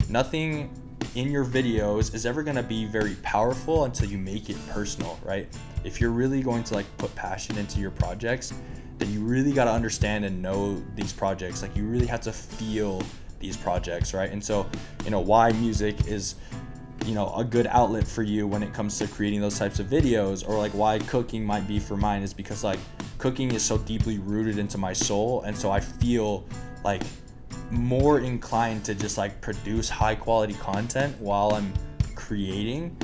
nothing in your videos is ever going to be very powerful until you make it personal, right? If you're really going to like put passion into your projects, then you really got to understand and know these projects. Like you really have to feel these projects, right? And so, why music is, a good outlet for you when it comes to creating those types of videos, or like why cooking might be for mine, is because like cooking is so deeply rooted into my soul. And so I feel like more inclined to just like produce high quality content while I'm creating,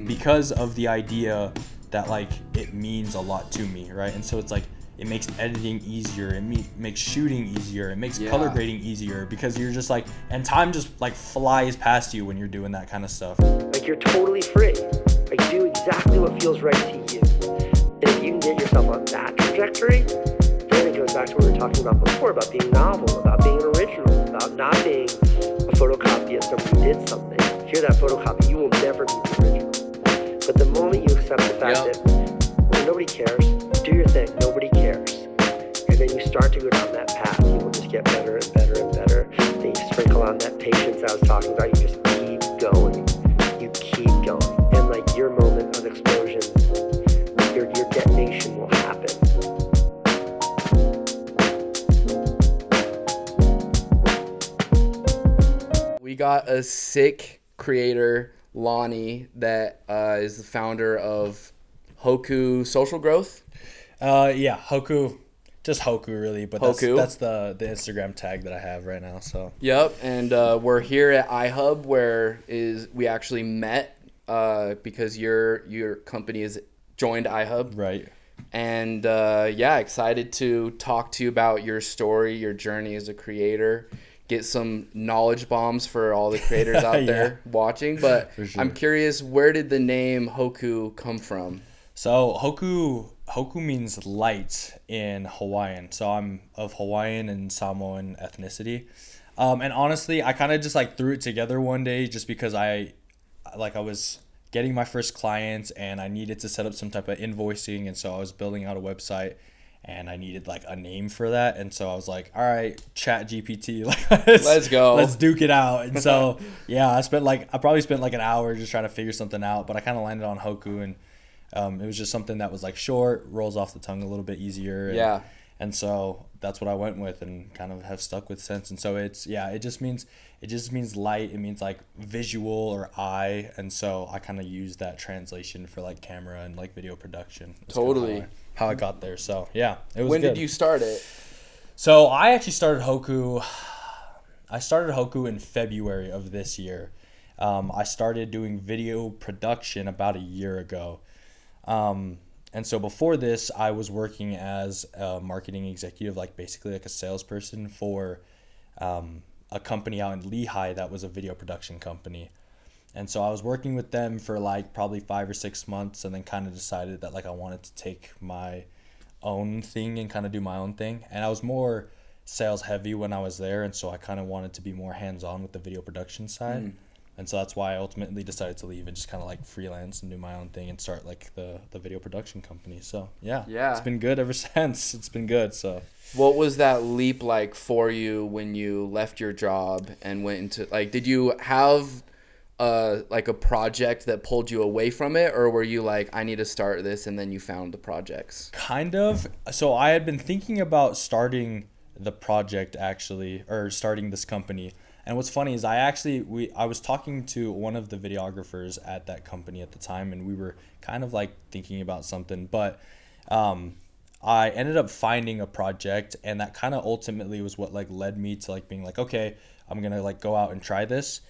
because of the idea that like it means a lot to me, right? And so it's like it makes editing easier, it makes shooting easier, it makes color grading easier, because you're just like, and time just like flies past you when you're doing that kind of stuff. Like you're totally free. Like do exactly what feels right to you. And if you can get yourself on that trajectory, then it goes back to what we were talking about before, about being novel, about being original, about not being a photocopy of somebody who did something. If you're that photocopy, you will never be the original. But the moment you accept the fact that nobody cares, do your thing, nobody cares, and then you start to go down that path, you will just get better and better and better. Then you sprinkle on that patience I was talking about, you just keep going, and like your moment of explosion, your detonation will happen. We got a sick creator, Lani, that is the founder of Hoku Social Growth. Hoku, just Hoku really, but Hoku. That's the Instagram tag that I have right now. So Yep, and we're here at iHub, where we actually met because your company has joined iHub, right. And excited to talk to you about your story, your journey as a creator. Get some knowledge bombs for all the creators out there watching. But sure. I'm curious, where did the name Hoku come from? So Hoku means light in Hawaiian. So I'm of Hawaiian and Samoan ethnicity. And honestly, I kind of just like threw it together one day just because I was getting my first clients and I needed to set up some type of invoicing. And so I was building out a website and I needed like a name for that. And so I was like, all right, Chat GPT, let's go. Let's duke it out. And so, I probably spent like an hour just trying to figure something out, but I kind of landed on Hoku, and it was just something that was like short, rolls off the tongue a little bit easier. And so that's what I went with and kind of have stuck with since. And so it just means light. It means like visual or eye. And so I kind of use that translation for like camera and like video production. Totally. How I got there. So it was When good. did you start it? So I actually started Hoku. I started Hoku in February of this year. I started doing video production about a year ago. And so before this, I was working as a marketing executive, like basically like a salesperson for a company out in Lehigh that was a video production company. And so I was working with them for like probably 5 or 6 months, and then kind of decided that like I wanted to take my own thing and kind of do my own thing. And I was more sales heavy when I was there, and so I kind of wanted to be more hands-on with the video production side. And so that's why I ultimately decided to leave and just kind of like freelance and do my own thing and start like the video production company. So it's been good ever since. It's been good. So what was that leap like for you when you left your job and went into like, did you have like a project that pulled you away from it, or were you like, I need to start this, and then you found the projects? Kind of. So I had been thinking about starting the project actually, or starting this company. And what's funny is I was talking to one of the videographers at that company at the time, and we were kind of like thinking about something, but I ended up finding a project, and that kind of ultimately was what like led me to like being like, okay, I'm going to like go out and try this.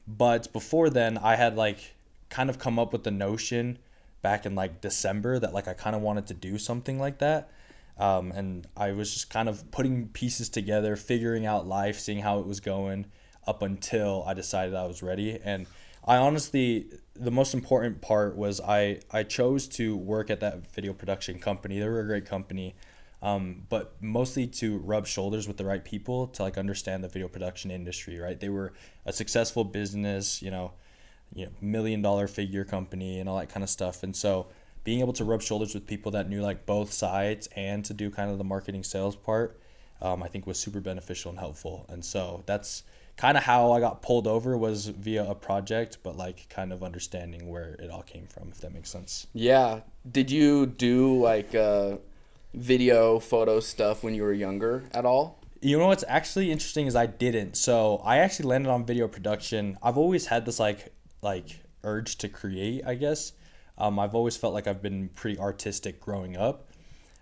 But before then I had like kind of come up with the notion back in like December that like I kind of wanted to do something like that. And I was just kind of putting pieces together, figuring out life, seeing how it was going up until I decided I was ready. And I honestly, the most important part was I chose to work at that video production company. They were a great company, but mostly to rub shoulders with the right people to like understand the video production industry, right? They were a successful business, $1 million figure company and all that kind of stuff. And so being able to rub shoulders with people that knew like both sides and to do kind of the marketing sales part, I think was super beneficial and helpful. And so that's kind of how I got pulled over was via a project, but like kind of understanding where it all came from, if that makes sense. Yeah. Did you do like video, photo stuff when you were younger at all? You know what's actually interesting is I didn't. So I actually landed on video production. I've always had this like urge to create, I guess. I've always felt like I've been pretty artistic growing up.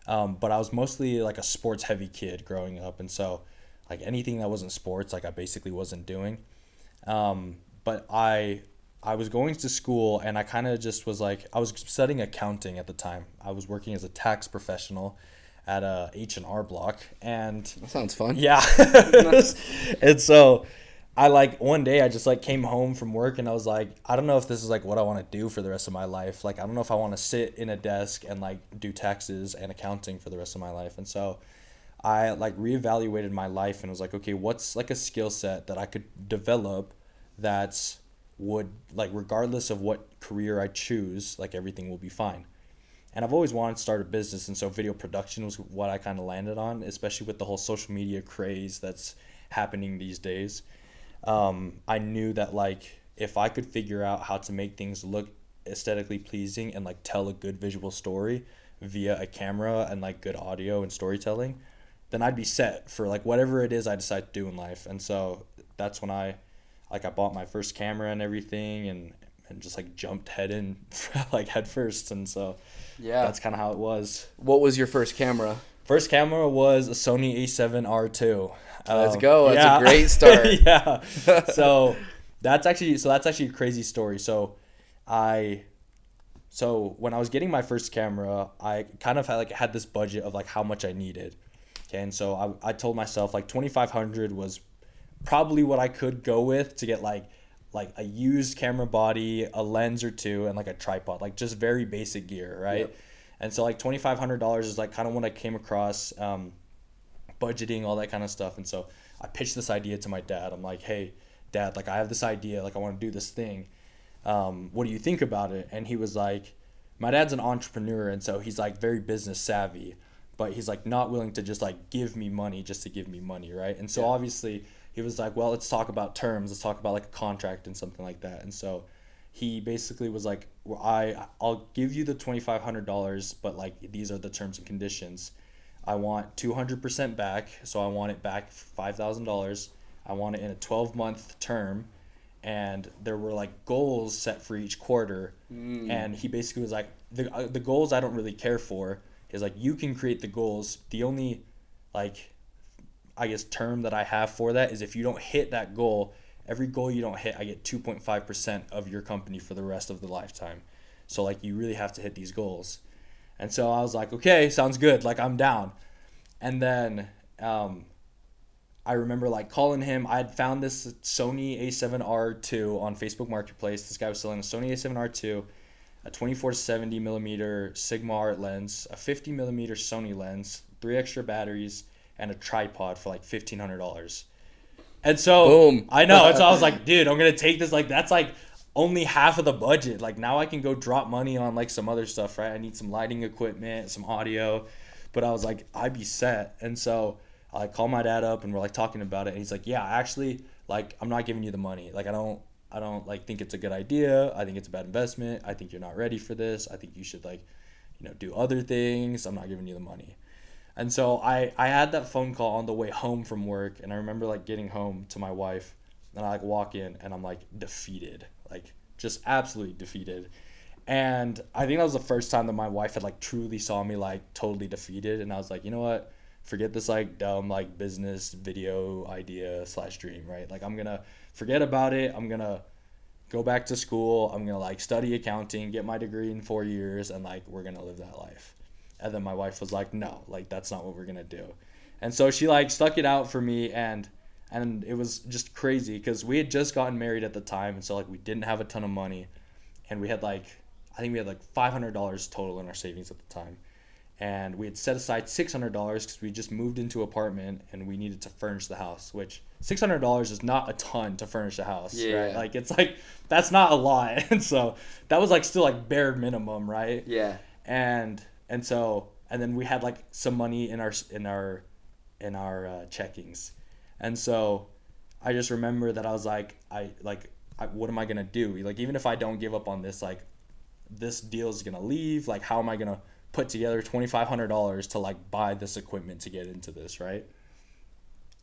But I was mostly like a sports heavy kid growing up, and so like anything that wasn't sports, like I basically wasn't doing. But I was going to school, and I kind of just was like, I was studying accounting at the time. I was working as a tax professional at a H&R Block, and That sounds fun. yeah. And so I like one day I just like came home from work, and I was like, I don't know if this is like what I want to do for the rest of my life. Like I don't know if I want to sit in a desk and like do taxes and accounting for the rest of my life. And so I like reevaluated my life and was like, okay, what's like a skill set that I could develop that's would like regardless of what career I choose, like everything will be fine. And I've always wanted to start a business, and so video production was what I kind of landed on, especially with the whole social media craze that's happening these days. I knew that like if I could figure out how to make things look aesthetically pleasing and like tell a good visual story via a camera and like good audio and storytelling, then I'd be set for like whatever it is I decide to do in life. And so that's when I bought my first camera and everything, and just like jumped head first. And so Yeah. that's kind of how it was. What was your first camera? First camera was a Sony A7R2. Let's go. That's yeah. a great start. Yeah. So that's actually a crazy story. So when I was getting my first camera, I kind of had this budget of like how much I needed. Okay, and so I told myself like 2,500 was probably what I could go with to get like a used camera body, a lens or two, and like a tripod, like just very basic gear, right? Yep. And so like $2,500 is like kind of what I came across, budgeting, all that kind of stuff. And so I pitched this idea to my dad. I'm like, hey, Dad, like I have this idea, like I want to do this thing. What do you think about it? And he was like, my dad's an entrepreneur, and so he's like very business savvy, but he's like not willing to just like give me money just to give me money, right? And so obviously he was like, well, let's talk about terms. Let's talk about like a contract and something like that. And so he basically was like, well, I'll give you the $2,500, but like these are the terms and conditions. I want 200% back, so I want it back $5,000. I want it in a 12-month term, and there were like goals set for each quarter. And he basically was like, the goals I don't really care for. Is like, you can create the goals. The only like I guess term that I have for that is if you don't hit that goal, every goal you don't hit, I get 2.5% of your company for the rest of the lifetime. So like you really have to hit these goals. And so I was like, okay, sounds good. Like I'm down. And then I remember like calling him. I had found this Sony A7R2 on Facebook Marketplace. This guy was selling a Sony A7R2, a 24-70 millimeter Sigma art lens, a 50 millimeter Sony lens, 3 extra batteries, and a tripod for like $1,500. And so Boom. I know. And so I was like, dude, I'm gonna take this. Like that's like only half of the budget. Like now I can go drop money on like some other stuff, right? I need some lighting equipment, some audio, but I was like, I'd be set. And so I called my dad up and we're like talking about it, and he's like, yeah, actually, like I'm not giving you the money. Like I don't like think it's a good idea. I think it's a bad investment. I think you're not ready for this. I think you should like, do other things. I'm not giving you the money. And so I had that phone call on the way home from work, and I remember like getting home to my wife, and I like walk in and I'm like defeated, like just absolutely defeated. And I think that was the first time that my wife had like truly saw me like totally defeated, and I was like, you know what? Forget this like dumb like business video idea / dream, right? Like I'm gonna forget about it. I'm gonna go back to school. I'm gonna like study accounting, get my degree in 4 years, and like we're gonna live that life. And then my wife was like, no, like that's not what we're gonna do. And so she like stuck it out for me, and it was just crazy because we had just gotten married at the time, and so like we didn't have a ton of money, and we had like $500 total in our savings at the time. And we had set aside $600 because we just moved into an apartment and we needed to furnish the house, which $600 is not a ton to furnish a house, right? Like it's like, that's not a lot. And so that was like still like bare minimum, right? Yeah. And then we had like some money in our checkings. And so I just remember that I was like, what am I gonna do? Like, even if I don't give up on this, like, this deal is gonna leave. Like, how am I gonna put together $2,500 to like buy this equipment to get into this, right?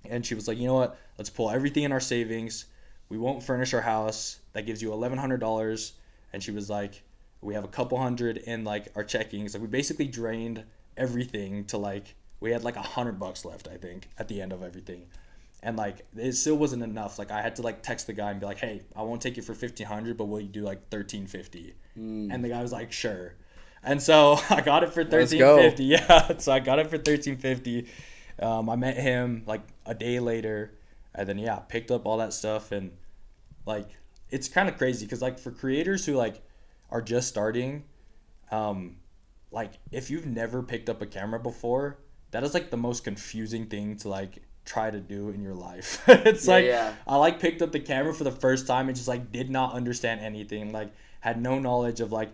And she was like, you know what? Let's pull everything in our savings. We won't furnish our house. That gives you $1,100. And she was like, we have a couple hundred in like our checkings. Like, we basically drained everything to like, we had like $100 left, I think, at the end of everything. And like, it still wasn't enough. Like, I had to like text the guy and be like, hey, I won't take it for $1,500, but will you do like $1,350? And the guy was like, sure. And so I got it for $1,350. Yeah. So I got it for $1,350. I met him like a day later, and then picked up all that stuff. And like, it's kind of crazy because like for creators who like are just starting, like if you've never picked up a camera before, that is like the most confusing thing to like try to do in your life. It's I like picked up the camera for the first time and just like did not understand anything, like had no knowledge of like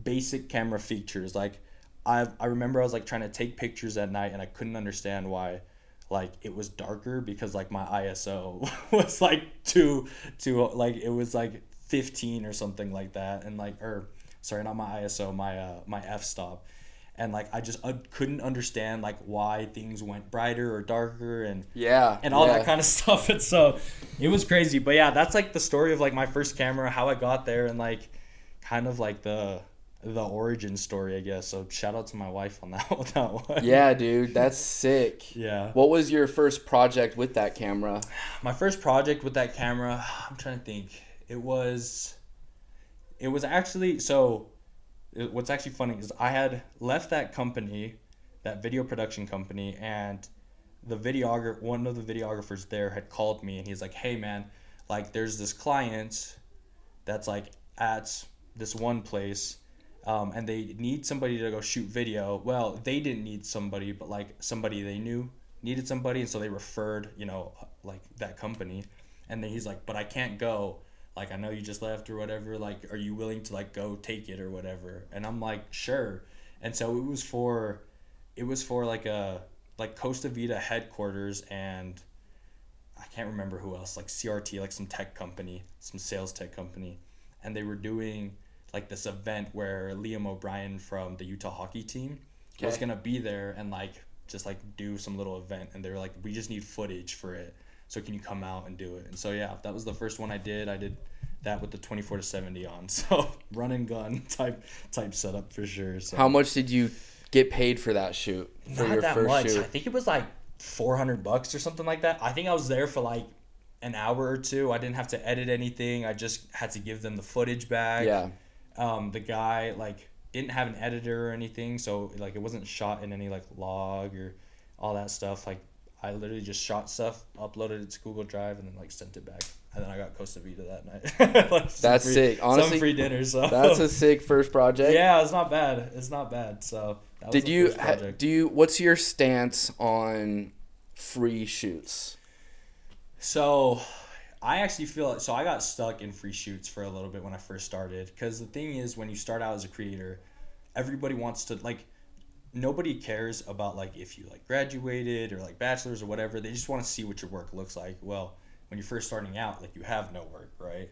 basic camera features. Like I remember I was like trying to take pictures at night and I couldn't understand why like it was darker, because like my ISO was like too like it was like 15 or something like that, and like, or sorry, not my ISO, my f-stop. And like I couldn't understand like why things went brighter or darker and all that kind of stuff. And so it was crazy. But yeah, that's like the story of like my first camera, how I got there, and like kind of like the origin story, I guess. So shout out to my wife on that one. Yeah, dude, that's sick. Yeah. What was your first project with that camera? My first project with that camera, I'm trying to think. It was actually, so what's actually funny is I had left that company, that video production company, and one of the videographers there had called me and he's like, hey man, like there's this client that's like at this one place, and they need somebody to go shoot video. Well, they didn't need somebody, but like somebody they knew needed somebody, and so they referred, like that company. And then he's like, but I can't go. Like, I know you just left or whatever. Like, are you willing to like go take it or whatever? And I'm like, sure. And so it was for like Costa Vida headquarters, and I can't remember who else, like CRT, like some tech company, some sales tech company. And they were doing like this event where Liam O'Brien from the Utah hockey team was going to be there and like just like do some little event. And they were like, we just need footage for it. So can you come out and do it? And so, yeah, that was the first one I did. I did that with the 24-70 on. So run and gun type setup for sure. So how much did you get paid for that shoot? Not that much. I think it was like $400 or something like that. I think I was there for like an hour or two. I didn't have to edit anything. I just had to give them the footage back. Yeah. The guy like didn't have an editor or anything, so like it wasn't shot in any like log or all that stuff. Like I literally just shot stuff, uploaded it to Google Drive, and then like sent it back. And then I got Costa Vida that night. Like that's sick. Honestly, some free dinner. So that's a sick first project. Yeah, it's not bad. So that was the first project. What's your stance on free shoots? So I actually feel so I got stuck in free shoots for a little bit when I first started, because the thing is, when you start out as a creator, everybody wants to like, nobody cares about like if you like graduated or like bachelor's or whatever. They just want to see what your work looks like. Well, when you're first starting out, like you have no work, right?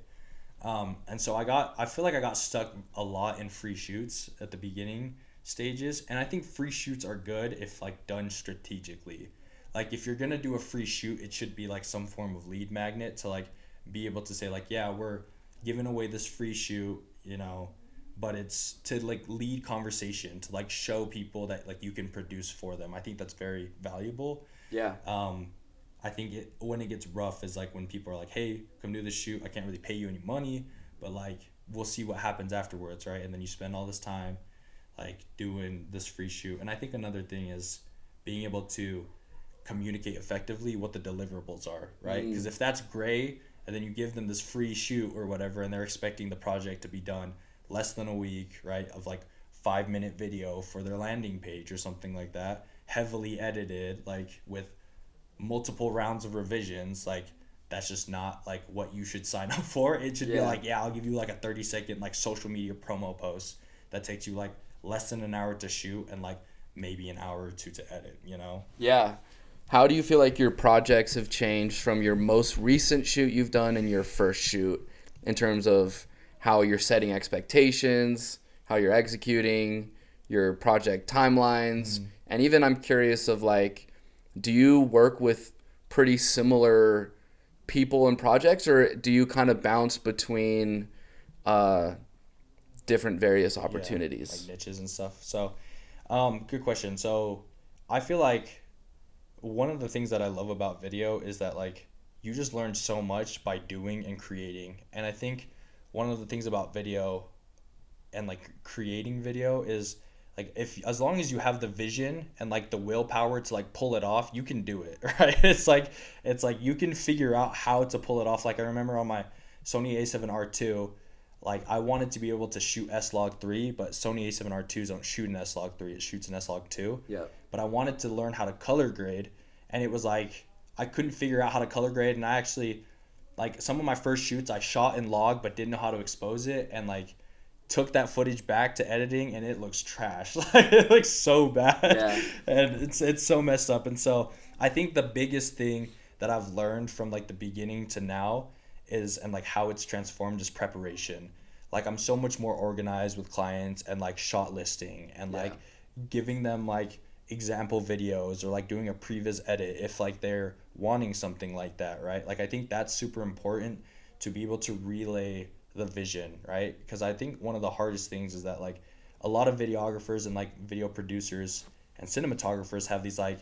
And so I feel like I got stuck a lot in free shoots at the beginning stages. And I think free shoots are good if like done strategically. Like if you're gonna do a free shoot, it should be like some form of lead magnet to like be able to say like, yeah, we're giving away this free shoot, but it's to like lead conversation, to like show people that like you can produce for them. I think that's very valuable. Yeah. I think when it gets rough is like when people are like, hey, come do this shoot. I can't really pay you any money, but like we'll see what happens afterwards, right? And then you spend all this time like doing this free shoot. And I think another thing is being able to communicate effectively what the deliverables are, right? Because if that's gray and then you give them this free shoot or whatever, and they're expecting the project to be done less than a week, right, of like 5-minute video for their landing page or something like that, heavily edited, like with multiple rounds of revisions, like that's just not like what you should sign up for. It should be like, yeah, I'll give you like a 30-second like social media promo post that takes you like less than an hour to shoot and like maybe an hour or two to edit, Yeah. how do you feel like your projects have changed from your most recent shoot you've done and your first shoot in terms of how you're setting expectations, how you're executing, your project timelines, and even I'm curious of like, do you work with pretty similar people and projects, or do you kind of bounce between different various opportunities? Like niches and stuff. So, good question. So, I feel like one of the things that I love about video is that like you just learn so much by doing and creating. And I think one of the things about video and like creating video is like if as long as you have the vision and like the willpower to like pull it off, you can do it, right? It's like you can figure out how to pull it off. Like I remember on my Sony A7R2, like I wanted to be able to shoot S-Log3, but Sony A7R2s don't shoot in S-Log3, it shoots in S-Log2. Yeah. But I wanted to learn how to color grade, and it was like I couldn't figure out how to color grade, and I actually like some of my first shoots I shot in log but didn't know how to expose it, and like took that footage back to editing and it looks trash. Like it looks so bad. Yeah. And it's so messed up. And so I think the biggest thing that I've learned from like the beginning to now is, and like how it's transformed, is preparation. Like I'm so much more organized with clients and like shot listing and like giving them like example videos or like doing a previs edit if like they're wanting something like that, right? Like I think that's super important to be able to relay the vision, right? Because I think one of the hardest things is that like a lot of videographers and like video producers and cinematographers have these like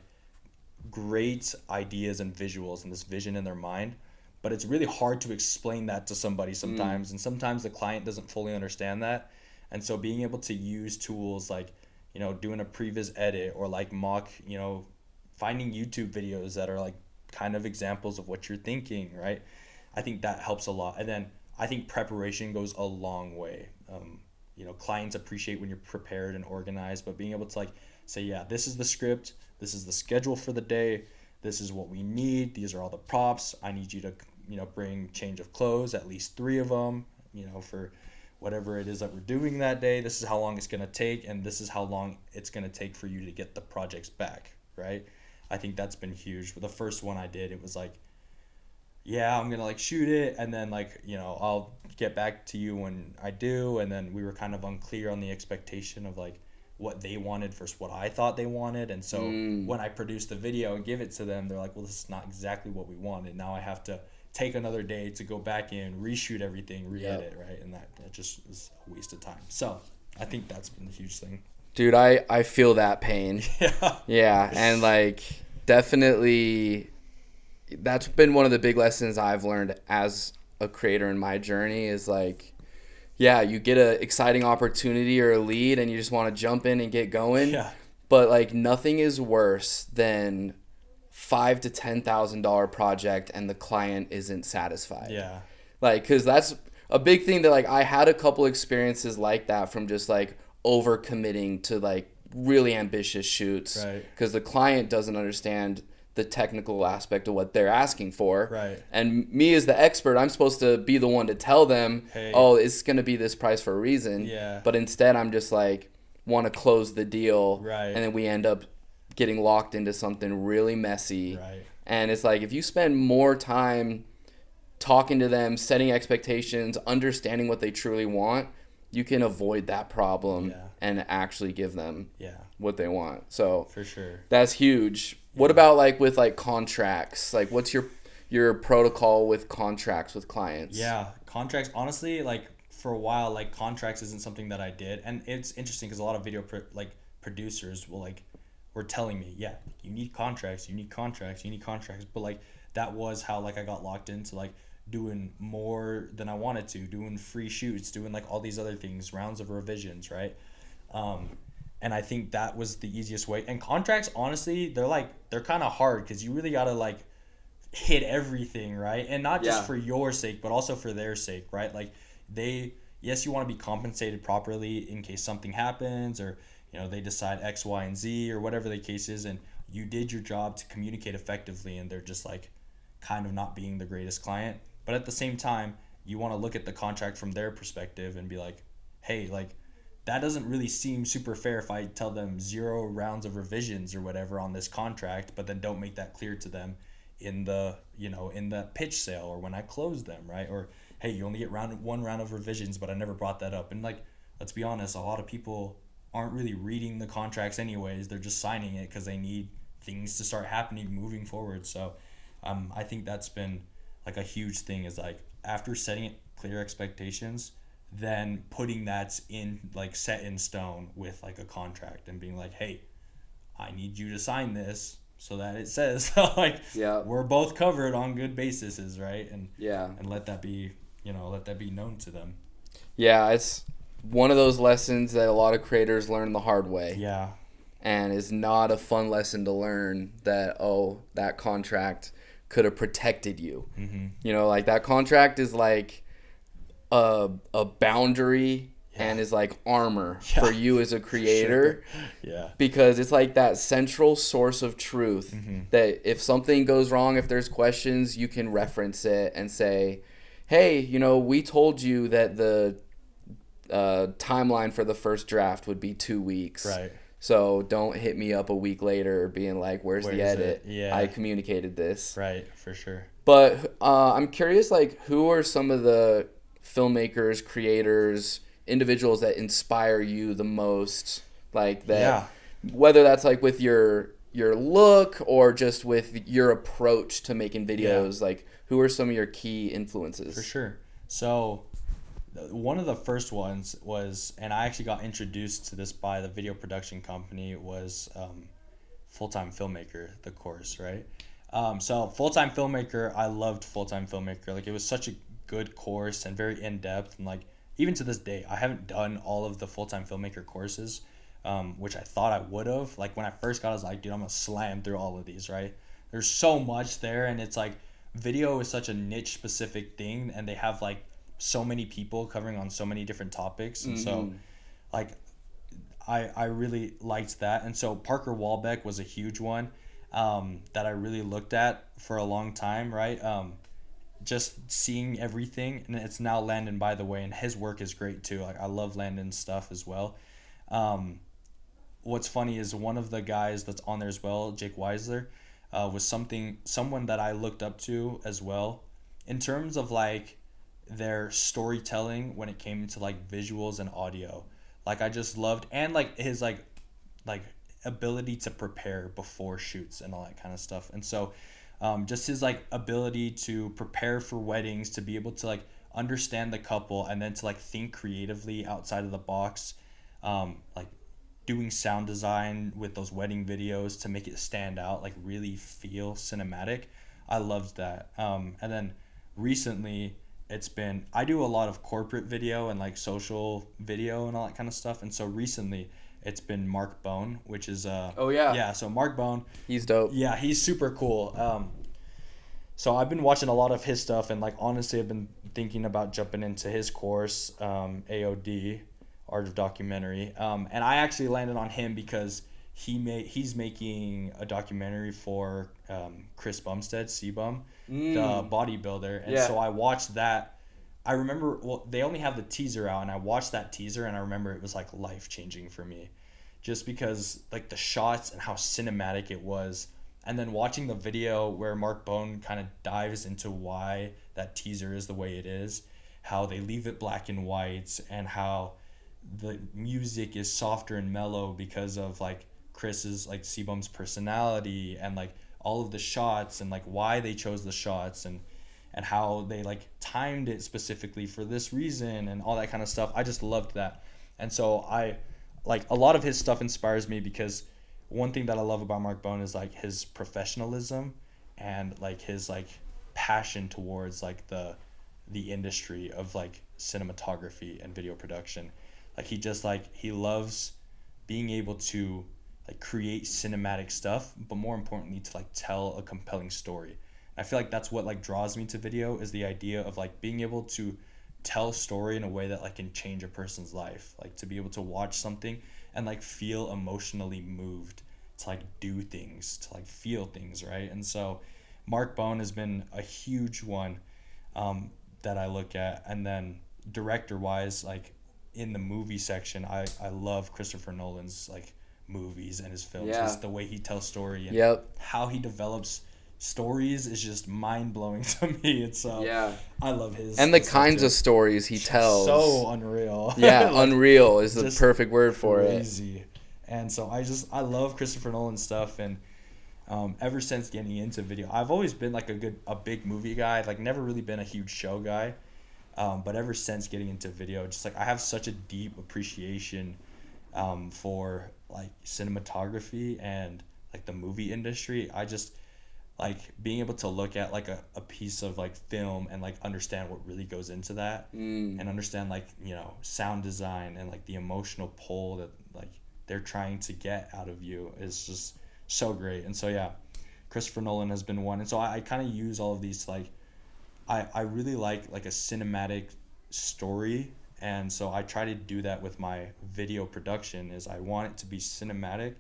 great ideas and visuals and this vision in their mind, but it's really hard to explain that to somebody sometimes. And sometimes the client doesn't fully understand that. And so being able to use tools like, you know, doing a previs edit or like mock, you know, finding YouTube videos that are like kind of examples of what you're thinking, right? I think that helps a lot. And then I think preparation goes a long way. You know, clients appreciate when you're prepared and organized, but being able to like say, yeah, this is the script, this is the schedule for the day, this is what we need, these are all the props, I need you to, you know, bring change of clothes, at least 3 of them, you know, for whatever it is that we're doing that day, this is how long it's going to take, and this is how long it's going to take for you to get the projects back, right? I think that's been huge. The first one I did, it was like, yeah, I'm gonna like shoot it and then like, you know, I'll get back to you when I do. And then we were kind of unclear on the expectation of like what they wanted versus what I thought they wanted. And so when I produce the video and give it to them, they're like, well, this is not exactly what we wanted. Now I have to take another day to go back in, reshoot everything, re-edit, right? And that just is a waste of time. So I think that's been the huge thing. Dude, I feel that pain. Yeah. And like definitely that's been one of the big lessons I've learned as a creator in my journey is like, yeah, you get a exciting opportunity or a lead and you just want to jump in and get going. Yeah. But like nothing is worse than $5,000 to $10,000 project and the client isn't satisfied. Yeah. Like, cause that's a big thing that like I had a couple experiences like that from just like overcommitting to like really ambitious shoots. Right. Cause the client doesn't understand the technical aspect of what they're asking for. Right. And me as the expert, I'm supposed to be the one to tell them, hey, oh, it's going to be this price for a reason. Yeah. But instead I'm just like, want to close the deal. Right. And then we end up getting locked into something really messy. Right. And it's like, if you spend more time talking to them, setting expectations, understanding what they truly want, you can avoid that problem and actually give them what they want. So for sure, that's huge. What about like with like contracts? Like what's your protocol with contracts with clients? Yeah, contracts, honestly, like for a while, like contracts isn't something that I did. And it's interesting because a lot of video producers were telling me, yeah, you need contracts, but like that was how like I got locked into like doing more than I wanted to, doing free shoots, doing like all these other things, rounds of revisions, right? And I think that was the easiest way. And contracts, honestly, they're kind of hard because you really got to like hit everything, right? And not just for your sake, but also for their sake, right? Like yes, you want to be compensated properly in case something happens or, you know, they decide X, Y, and Z or whatever the case is. And you did your job to communicate effectively and they're just like kind of not being the greatest client. But at the same time, you want to look at the contract from their perspective and be like, hey, like, that doesn't really seem super fair if I tell them 0 rounds of revisions or whatever on this contract, but then don't make that clear to them in the, in the pitch sale or when I close them, right? Or, hey, you only get one round of revisions, but I never brought that up. And like, let's be honest, a lot of people aren't really reading the contracts anyways. They're just signing it because they need things to start happening moving forward. So I think that's been like a huge thing, is like after setting clear expectations, then putting that in like set in stone with like a contract and being like, hey, I need you to sign this so that it says like we're both covered on good bases, right? And let that be known to them. Yeah, it's one of those lessons that a lot of creators learn the hard way. Yeah. And it's not a fun lesson to learn that, that contract could have protected you. Mm-hmm. Like that contract is like a boundary and is like armor for you as a creator. Sure. Yeah. Because it's like that central source of truth that if something goes wrong, if there's questions, you can reference it and say, hey, we told you that the timeline for the first draft would be 2 weeks. Right. So don't hit me up a week later being like, where's the edit? Yeah. I communicated this. Right, for sure. But I'm curious, like, who are some of the filmmakers, creators, individuals that inspire you the most? Like that, whether that's like with your look or just with your approach to making videos, like who are some of your key influences? For sure. So one of the first ones was, and I actually got introduced to this by the video production company, was Full-Time Filmmaker, the course, right? So Full-Time Filmmaker, I loved Full-Time Filmmaker. Like, it was such a good course and very in-depth. And like, even to this day, I haven't done all of the Full-Time Filmmaker courses, which I thought I would have. Like, when I first got, I was like, dude, I'm gonna slam through all of these, right? There's so much there, and it's like, video is such a niche specific thing, and they have like so many people covering on so many different topics. And so like I really liked that. And so Parker Walbeck was a huge one that I really looked at for a long time, right? Just seeing everything. And it's now Landon, by the way, and his work is great too. Like, I love Landon's stuff as well. What's funny is one of the guys that's on there as well, Jake Weisler, was someone that I looked up to as well in terms of like their storytelling when it came to like visuals and audio. Like, I just loved, and like his like ability to prepare before shoots and all that kind of stuff. And so just his like ability to prepare for weddings, to be able to like understand the couple, and then to like think creatively outside of the box, like doing sound design with those wedding videos to make it stand out, like really feel cinematic. I loved that. And then recently I do a lot of corporate video and like social video and all that kind of stuff. And so recently it's been Mark Bone, which is so Mark Bone, he's dope. Yeah, he's super cool. So I've been watching a lot of his stuff, and like honestly I've been thinking about jumping into his course, AOD, Art of Documentary. And I actually landed on him because he's making a documentary for Chris Bumstead, C-Bum, the bodybuilder. And so I watched that. I remember, they only have the teaser out, and I watched that teaser, and I remember it was like life-changing for me, just because like the shots and how cinematic it was. And then watching the video where Mark Bone kind of dives into why that teaser is the way it is, how they leave it black and white, and how the music is softer and mellow because of like Chris's, like C-Bum's personality, and like all of the shots, and like why they chose the shots, and how they like timed it specifically for this reason, and all that kind of stuff. I just loved that. And so I like, a lot of his stuff inspires me, because one thing that I love about Mark Bone is like his professionalism and like his like passion towards like the industry of like cinematography and video production. Like, he loves being able to like create cinematic stuff, but more importantly to like tell a compelling story. I feel like that's what like draws me to video, is the idea of like being able to tell a story in a way that like can change a person's life. Like, to be able to watch something and like feel emotionally moved, to like do things, to like feel things, right? And so Mark Bone has been a huge one that I look at. And then director wise, like in the movie section, I love Christopher Nolan's like movies and his films. Yeah. Just the way he tells story and Yep. how he develops stories is just mind blowing to me. It's I love his and the his kinds stuff of stories he tells. so unreal. Yeah, Like, unreal is the just perfect word for crazy. And so I love Christopher Nolan stuff, and ever since getting into video, I've always been like a big movie guy, like never really been a huge show guy. But ever since getting into video, just like I have such a deep appreciation for like cinematography and like the movie industry. I just like being able to look at like a piece of like film and like understand what really goes into that and understand like, you know, sound design and like the emotional pull that like they're trying to get out of you is just so great. And so yeah, Christopher Nolan has been one. And so I kind of use all of these like I really like a cinematic story, and so I try to do that with my video production. Is I want it to be cinematic,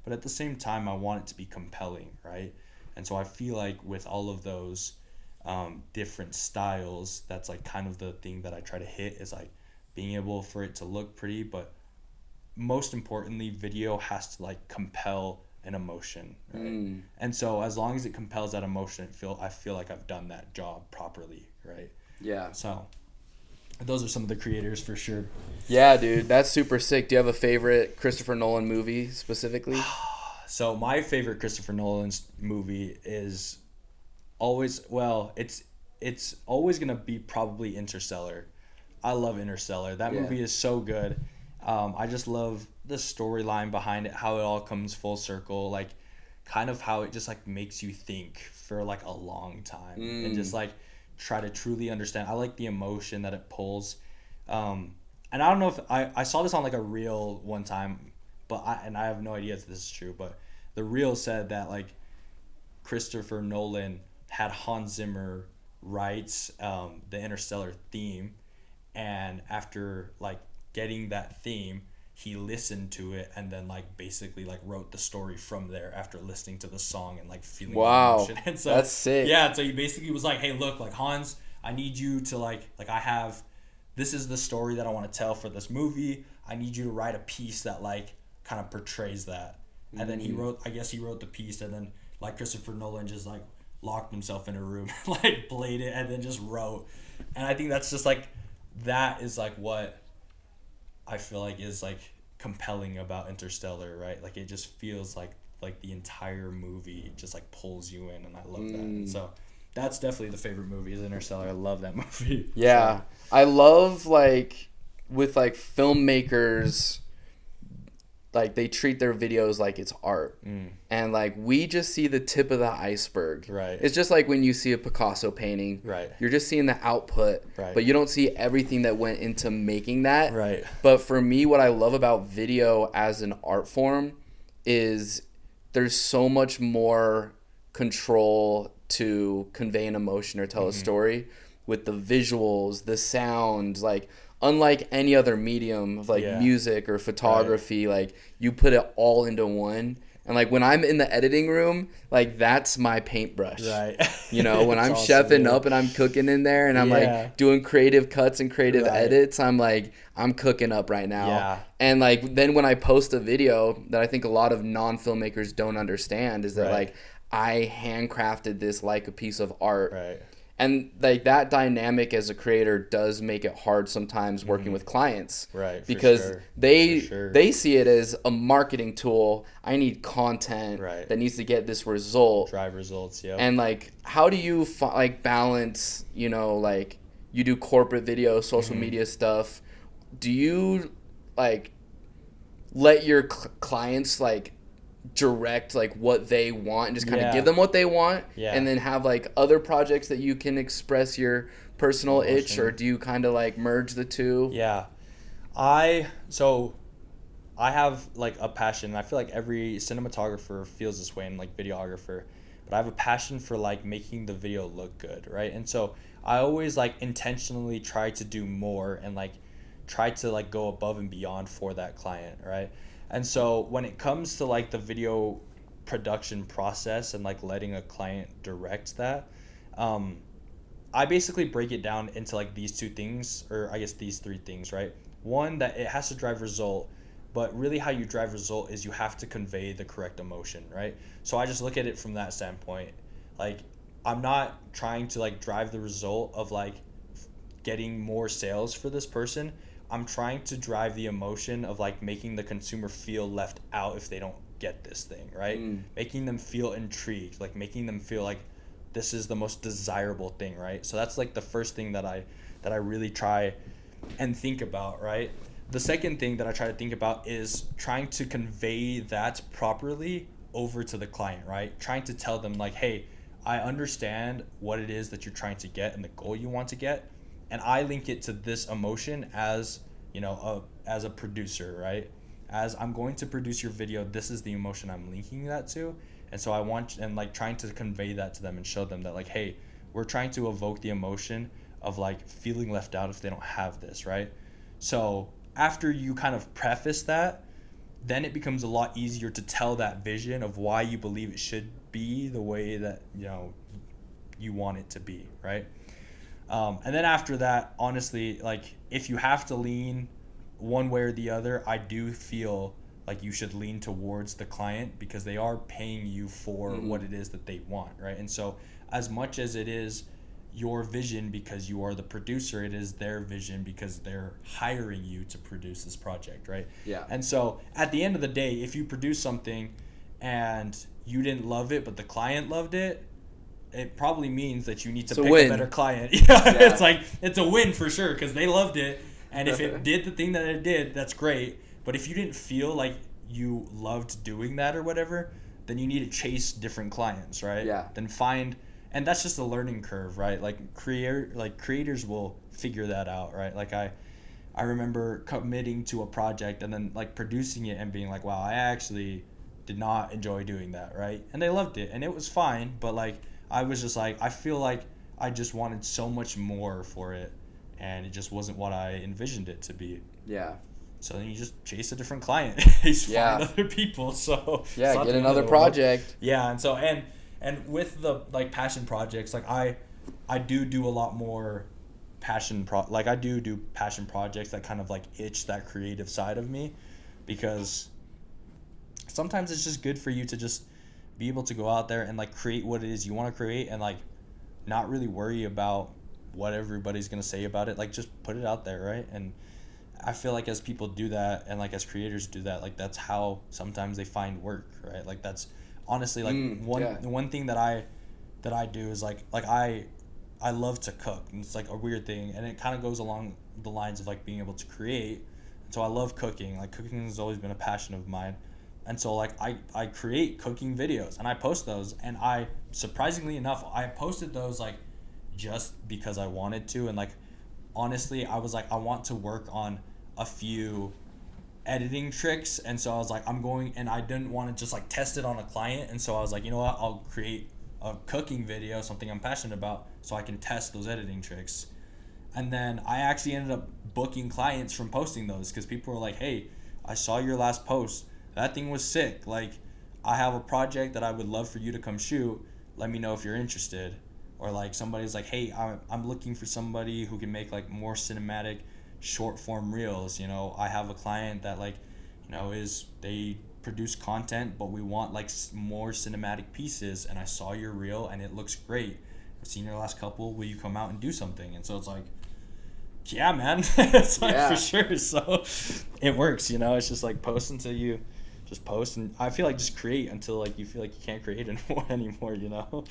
but at the same time I want it to be compelling, right? And so I feel like with all of those different styles, that's like kind of the thing that I try to hit, is like being able for it to look pretty, but most importantly, video has to like compel an emotion, right? And so as long as it compels that emotion, I feel like I've done that job properly, right? Yeah. So those are some of the creators for sure. Yeah, dude, that's super sick. Do you have a favorite Christopher Nolan movie specifically? So my favorite Christopher Nolan's movie is always, well, it's always gonna be probably Interstellar. I love Interstellar. That movie is so good. I just love the storyline behind it, how it all comes full circle, like kind of how it just like makes you think for like a long time and just like try to truly understand. I like the emotion that it pulls. And I don't know if I saw this on like a reel one time, but I have no idea if this is true, but the reel said that like Christopher Nolan had Hans Zimmer write the Interstellar theme, and after like getting that theme, he listened to it and then like basically like wrote the story from there after listening to the song and like feeling the emotion. And so that's sick. Yeah, so he basically was like, hey, look, like Hans, I need you to like this is the story that I want to tell for this movie. I need you to write a piece that like kind of portrays that. And then he wrote the piece, and then like Christopher Nolan just like locked himself in a room, like played it, and then just wrote. And I think that's just like, that is like what I feel like is like compelling about Interstellar, right? Like it just feels like the entire movie just like pulls you in, and I love that. And so that's definitely the favorite movie is Interstellar. I love that movie. Yeah. So. I love like with like filmmakers, like they treat their videos like it's art. And like we just see the tip of the iceberg. Right. It's just like when you see a Picasso painting. Right. You're just seeing the output. Right. But you don't see everything that went into making that. Right. But for me, what I love about video as an art form is there's so much more control to convey an emotion or tell a story with the visuals, the sound, like unlike any other medium of like music or photography, like you put it all into one. And like when I'm in the editing room, like that's my paintbrush. Right. You know, when I'm awesome, chefing up and I'm cooking in there and I'm like doing creative cuts and creative edits, I'm like, I'm cooking up right now. Yeah. And like then when I post a video that I think a lot of non-filmmakers don't understand is that like I handcrafted this like a piece of art. Right. And like that dynamic as a creator does make it hard sometimes working with clients, right? Because they see it as a marketing tool. I need content that needs to get this result, drive results. Yeah. And like, how do you like balance? You know, like you do corporate video, social media stuff. Do you like let your clients like direct like what they want and just kind of give them what they want, and then have like other projects that you can express your personal itch, or do you kind of like merge the two? I have like a passion. I feel like every cinematographer feels this way, and like videographer, but I have a passion for like making the video look good, right? And so I always like intentionally try to do more and like try to like go above and beyond for that client, right? And so when it comes to like the video production process and like letting a client direct that, I basically break it down into like these two things, or I guess these three things, right? one, that it has to drive result, but really how you drive result is you have to convey the correct emotion, right? So I just look at it from that standpoint. Like, I'm not trying to like drive the result of like getting more sales for this person. I'm trying to drive the emotion of like making the consumer feel left out if they don't get this thing, right? Making them feel intrigued, like making them feel like this is the most desirable thing, right? So that's like the first thing that I really try and think about, right? The second thing that I try to think about is trying to convey that properly over to the client, right? Trying to tell them like, hey, I understand what it is that you're trying to get and the goal you want to get, and I link it to this emotion as, you know, as a producer, right? As I'm going to produce your video, this is the emotion I'm linking that to. And so I want, and like trying to convey that to them and show them that like, hey, we're trying to evoke the emotion of like feeling left out if they don't have this, right? So after you kind of preface that, then it becomes a lot easier to tell that vision of why you believe it should be the way that, you know, you want it to be, right? And then after that, honestly, like if you have to lean one way or the other, I do feel like you should lean towards the client because they are paying you for what it is that they want, right? And so as much as it is your vision because you are the producer, it is their vision because they're hiring you to produce this project, right? Yeah. And so at the end of the day, if you produce something and you didn't love it but the client loved it, it probably means that you need to pick a better client. It's like, it's a win for sure because they loved it. And if it did the thing that it did, that's great. But if you didn't feel like you loved doing that or whatever, then you need to chase different clients, right? Yeah. Then find, and that's just a learning curve, right? Like creators will figure that out, right? Like I remember committing to a project and then like producing it and being like, wow, I actually did not enjoy doing that, right? And they loved it and it was fine, but like I was just like, I feel like I just wanted so much more for it and it just wasn't what I envisioned it to be. Yeah. So then you just chase a different client. You just find other people. So yeah, get another project. Yeah, and so and with the like passion projects, like I do a lot more passion I do passion projects that kind of like itch that creative side of me, because sometimes it's just good for you to just be able to go out there and like create what it is you want to create and like not really worry about what everybody's gonna say about it. Like just put it out there, right? And I feel like as people do that and like as creators do that, like that's how sometimes they find work, right? Like that's honestly like one thing that I do is like I love to cook, and it's like a weird thing, and it kind of goes along the lines of like being able to create. And so I love cooking. Like cooking has always been a passion of mine. And so like I create cooking videos and I post those, and I surprisingly enough I posted those like just because I wanted to, and like honestly I was like I want to work on a few editing tricks, and so I was like I'm going, and I didn't want to just like test it on a client, and so I was like, you know what, I'll create a cooking video, something I'm passionate about, so I can test those editing tricks. And then I actually ended up booking clients from posting those because people were like, hey, I saw your last post, that thing was sick, like I have a project that I would love for you to come shoot, let me know if you're interested. Or like somebody's like, hey, I'm looking for somebody who can make like more cinematic short form reels. You know, I have a client that like, you know, they produce content, but we want like more cinematic pieces, and I saw your reel and it looks great. I've seen your last couple, will you come out and do something? And so it's like, yeah, man. It's like for sure. So it works, you know, it's just like post until you just post, and I feel like just create until like you feel like you can't create anymore, you know?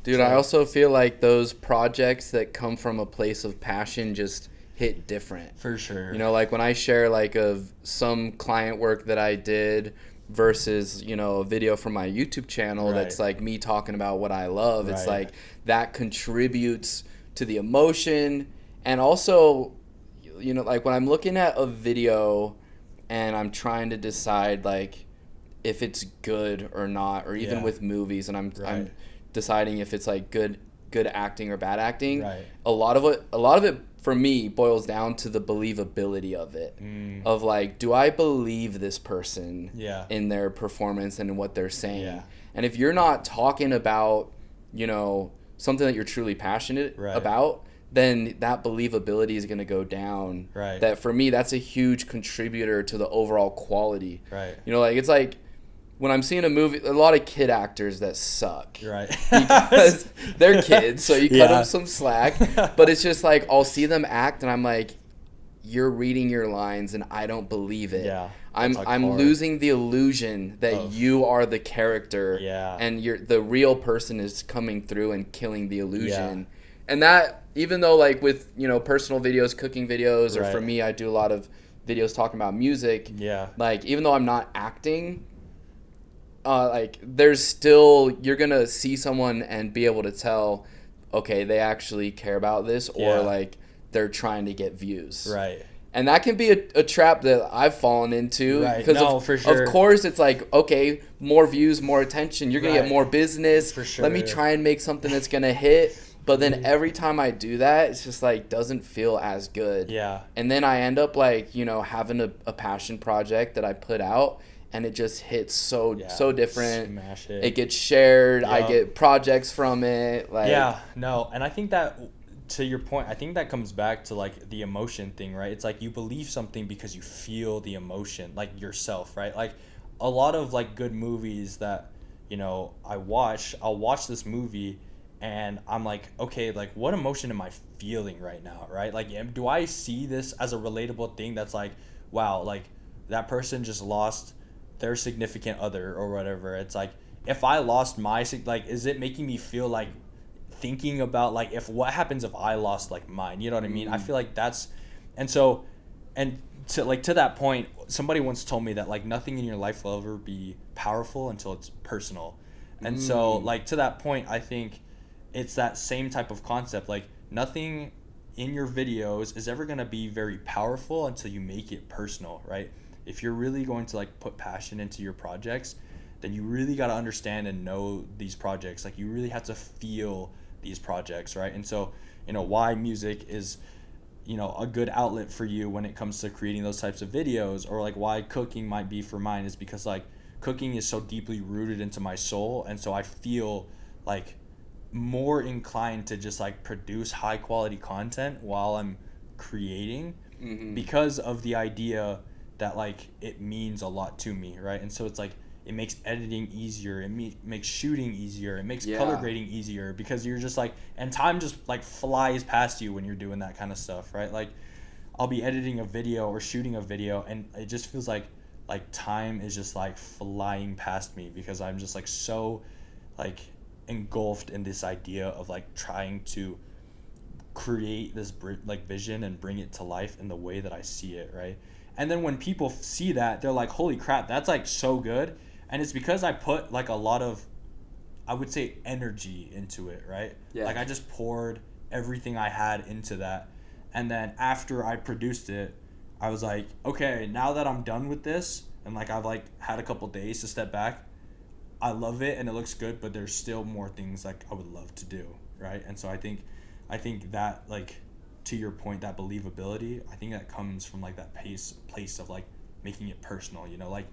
Dude, so I also feel like those projects that come from a place of passion just hit different. For sure. You know, like when I share like of some client work that I did versus, you know, a video from my YouTube channel that's like me talking about what I love. It's like that contributes to the emotion. And also, you know, like when I'm looking at a video and I'm trying to decide like if it's good or not, or even with movies, and I'm deciding if it's like good acting or bad acting. Right. A lot of it for me boils down to the believability of it. Of like, do I believe this person in their performance and in what they're saying? Yeah. And if you're not talking about, you know, something that you're truly passionate about, then that believability is going to go down. Right. That for me, that's a huge contributor to the overall quality. Right. You know, like it's like when I'm seeing a movie, a lot of kid actors that suck. Right. Because they're kids, so you cut Yeah. them some slack. But it's just like I'll see them act, and I'm like, you're reading your lines, and I don't believe it. Yeah. I'm That's, like, hard. losing the illusion that you are the character. Yeah. And the real person is coming through and killing the illusion. And that, even though like with, you know, personal videos, cooking videos, or Right. for me, I do a lot of videos talking about music. Yeah. Like, even though I'm not acting, like there's still, you're going to see someone and be able to tell, okay, they actually care about this, or Yeah. like they're trying to get views. Right. And that can be a trap that I've fallen into. Right. Because No, for sure. of course it's like, okay, more views, more attention. You're going to Right. get more business. For Let me sure. try and make something that's going to hit. But then every time I do that, it's just like doesn't feel as good. Yeah. And then I end up like, you know, having a passion project that I put out, and it just hits so different. Smash it. It gets shared. I Yup. get projects from it. Like, Yeah, no, and I think that, to your point, I think that comes back to like the emotion thing, right? It's like you believe something because you feel the emotion, like yourself, right? Like a lot of like good movies that, you know, I'll watch this movie and I'm like, okay, like what emotion am I feeling right now, right? Like, do I see this as a relatable thing that's like, wow, like that person just lost their significant other or whatever. It's like, if I lost like, is it making me feel like thinking about like what happens if I lost like mine? You know what I mean? I feel like that's, and so, and to that point, somebody once told me that like nothing in your life will ever be powerful until it's personal. And so like to that point, I think it's that same type of concept. Like nothing in your videos is ever going to be very powerful until you make it personal, right? If you're really going to like put passion into your projects, then you really got to understand and know these projects. Like you really have to feel these projects, right? And so, you know, why music is, you know, a good outlet for you when it comes to creating those types of videos, or like why cooking might be for mine is because like cooking is so deeply rooted into my soul. And so I feel like more inclined to just like produce high quality content while I'm creating because of the idea that like it means a lot to me, right? And so it's like it makes editing easier, it makes shooting easier, it makes color grading easier, because you're just like, and time just like flies past you when you're doing that kind of stuff, right? Like I'll be editing a video or shooting a video and it just feels like time is just like flying past me because I'm just like so like engulfed in this idea of like trying to create this like vision and bring it to life in the way that I see it, right? And then when people see that, they're like, holy crap, that's like so good. And it's because I put like a lot of, I would say, energy into it, right? Yeah. Like I just poured everything I had into that. And then after I produced it, I was like, okay, now that I'm done with this and like I've like had a couple days to step back, I love it and it looks good, but there's still more things like I would love to do, right? And so I think that, like, to your point, that believability, I think that comes from like that place of like making it personal, you know? Like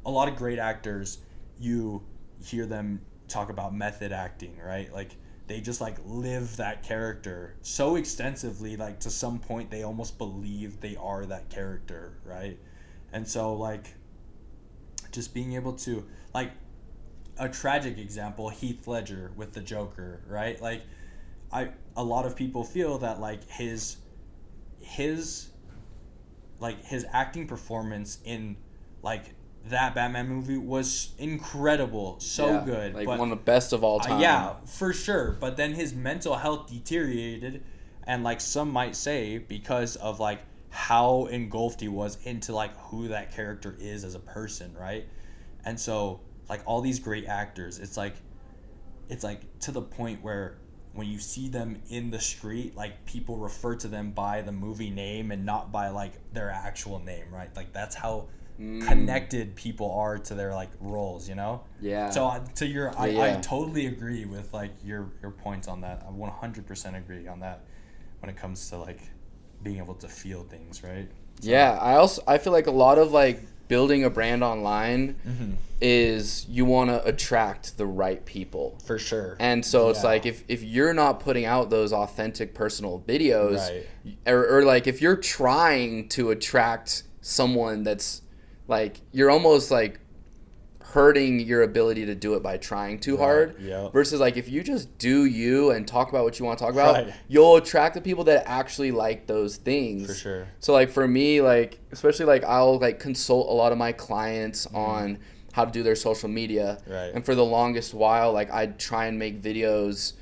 a lot of great actors, you hear them talk about method acting, right? Like they just like live that character so extensively, like to some point they almost believe they are that character, right? And so like just being able to, like, a tragic example, Heath Ledger with the Joker, right? Like a lot of people feel that like his acting performance in like that Batman movie was incredible, so good, like but one of the best of all time. yeah, for sure. But then his mental health deteriorated, and like some might say because of like how engulfed he was into like who that character is as a person, right? And so like all these great actors, it's like to the point where when you see them in the street, like people refer to them by the movie name and not by like their actual name, right? Like that's how connected people are to their like roles, you know? Yeah. So I Yeah. totally agree with like your points on that. I 100% agree on that when it comes to like being able to feel things, right? So, Yeah, I feel like a lot of like building a brand online Mm-hmm. is you want to attract the right people. For sure. And so it's Yeah. like if you're not putting out those authentic personal videos, Right. or like if you're trying to attract someone that's like, you're almost like hurting your ability to do it by trying too hard. Yep. Versus like if you just do you and talk about what you want to talk about, Right. you'll attract the people that actually like those things. For sure. So like for me, like especially like I'll like consult a lot of my clients on how to do their social media. Right. And for the longest while, like I'd try and make videos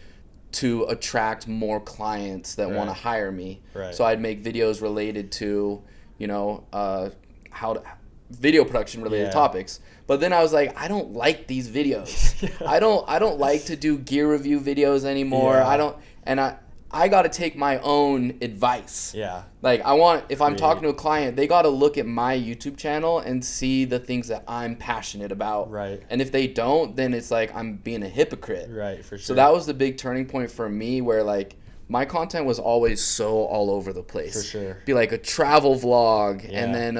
to attract more clients that want to Right. hire me. Right. So I'd make videos related to, you know, video production related Yeah. topics. But then I was like, I don't like these videos. I don't like to do gear review videos anymore. Yeah. I got to take my own advice. Yeah. Like if I'm talking to a client, they got to look at my YouTube channel and see the things that I'm passionate about. Right. And if they don't, then it's like I'm being a hypocrite. Right, for sure. So that was the big turning point for me, where like my content was always so all over the place. For sure. Be like a travel vlog, Yeah. and then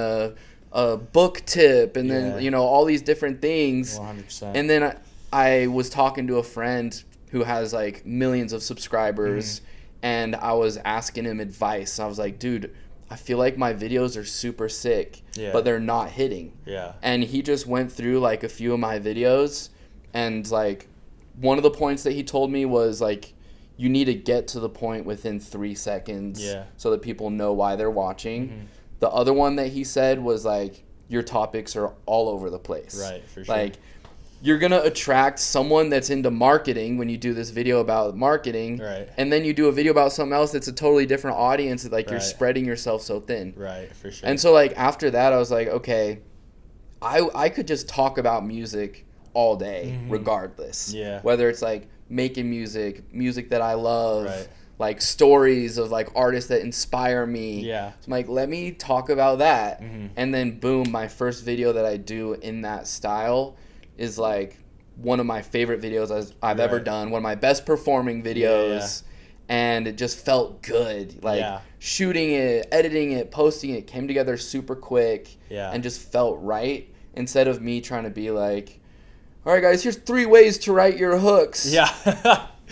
a book tip, and Yeah. then, you know, all these different things. 100%. And then I was talking to a friend who has like millions of subscribers, and I was asking him advice. I was like, dude, I feel like my videos are super sick, Yeah. but they're not hitting. Yeah. And he just went through like a few of my videos, and like one of the points that he told me was like, you need to get to the point within 3 seconds, Yeah. so that people know why they're watching. The other one that he said was like, your topics are all over the place. Right, for sure. Like, you're going to attract someone that's into marketing when you do this video about marketing. Right. And then you do a video about something else that's a totally different audience. Like, you're Right. spreading yourself so thin. Right, for sure. And so, like, after that, I was like, okay, I could just talk about music all day, regardless. Yeah. Whether it's, like, making music that I love, Right. like, stories of, like, artists that inspire me. Yeah. So I'm like, let me talk about that. Mm-hmm. And then, boom, my first video that I do in that style is, like, one of my favorite videos I've ever Right. done. One of my best performing videos. And it just felt good. Like, Yeah. shooting it, editing it, posting it came together super quick. Yeah. And just felt right, instead of me trying to be like, all right, guys, here's 3 ways to write your hooks. Yeah.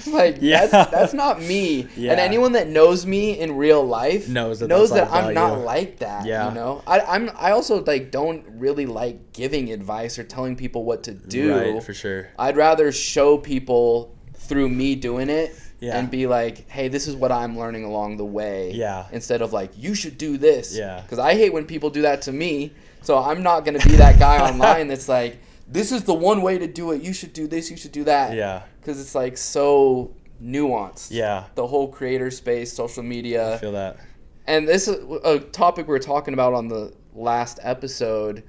Like, Yeah. that's not me. Yeah. And anyone that knows me in real life Knows that that's not I'm not about you. like that. Yeah. You know, I also like don't really like giving advice or telling people what to do. Right, for sure. I'd rather show people through me doing it. Yeah. And be like, hey, this is what I'm learning along the way. Yeah. Instead of like, you should do this. Yeah. Because I hate when people do that to me. So I'm not going to be that guy online that's like, this is the one way to do it. You should do this. You should do that. Yeah. Because it's like so nuanced. Yeah. The whole creator space, social media. I feel that. And this is a topic we were talking about on the last episode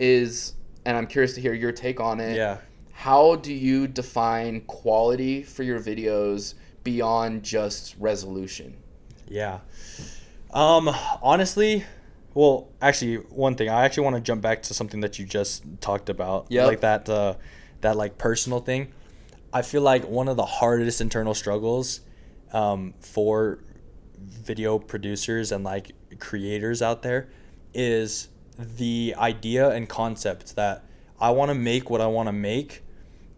is, and I'm curious to hear your take on it. Yeah. How do you define quality for your videos beyond just resolution? Yeah. Honestly, well, actually, one thing, I actually want to jump back to something that you just talked about. Yep. Like that like personal thing. I feel like one of the hardest internal struggles for video producers and like creators out there is the idea and concept that I want to make what I want to make,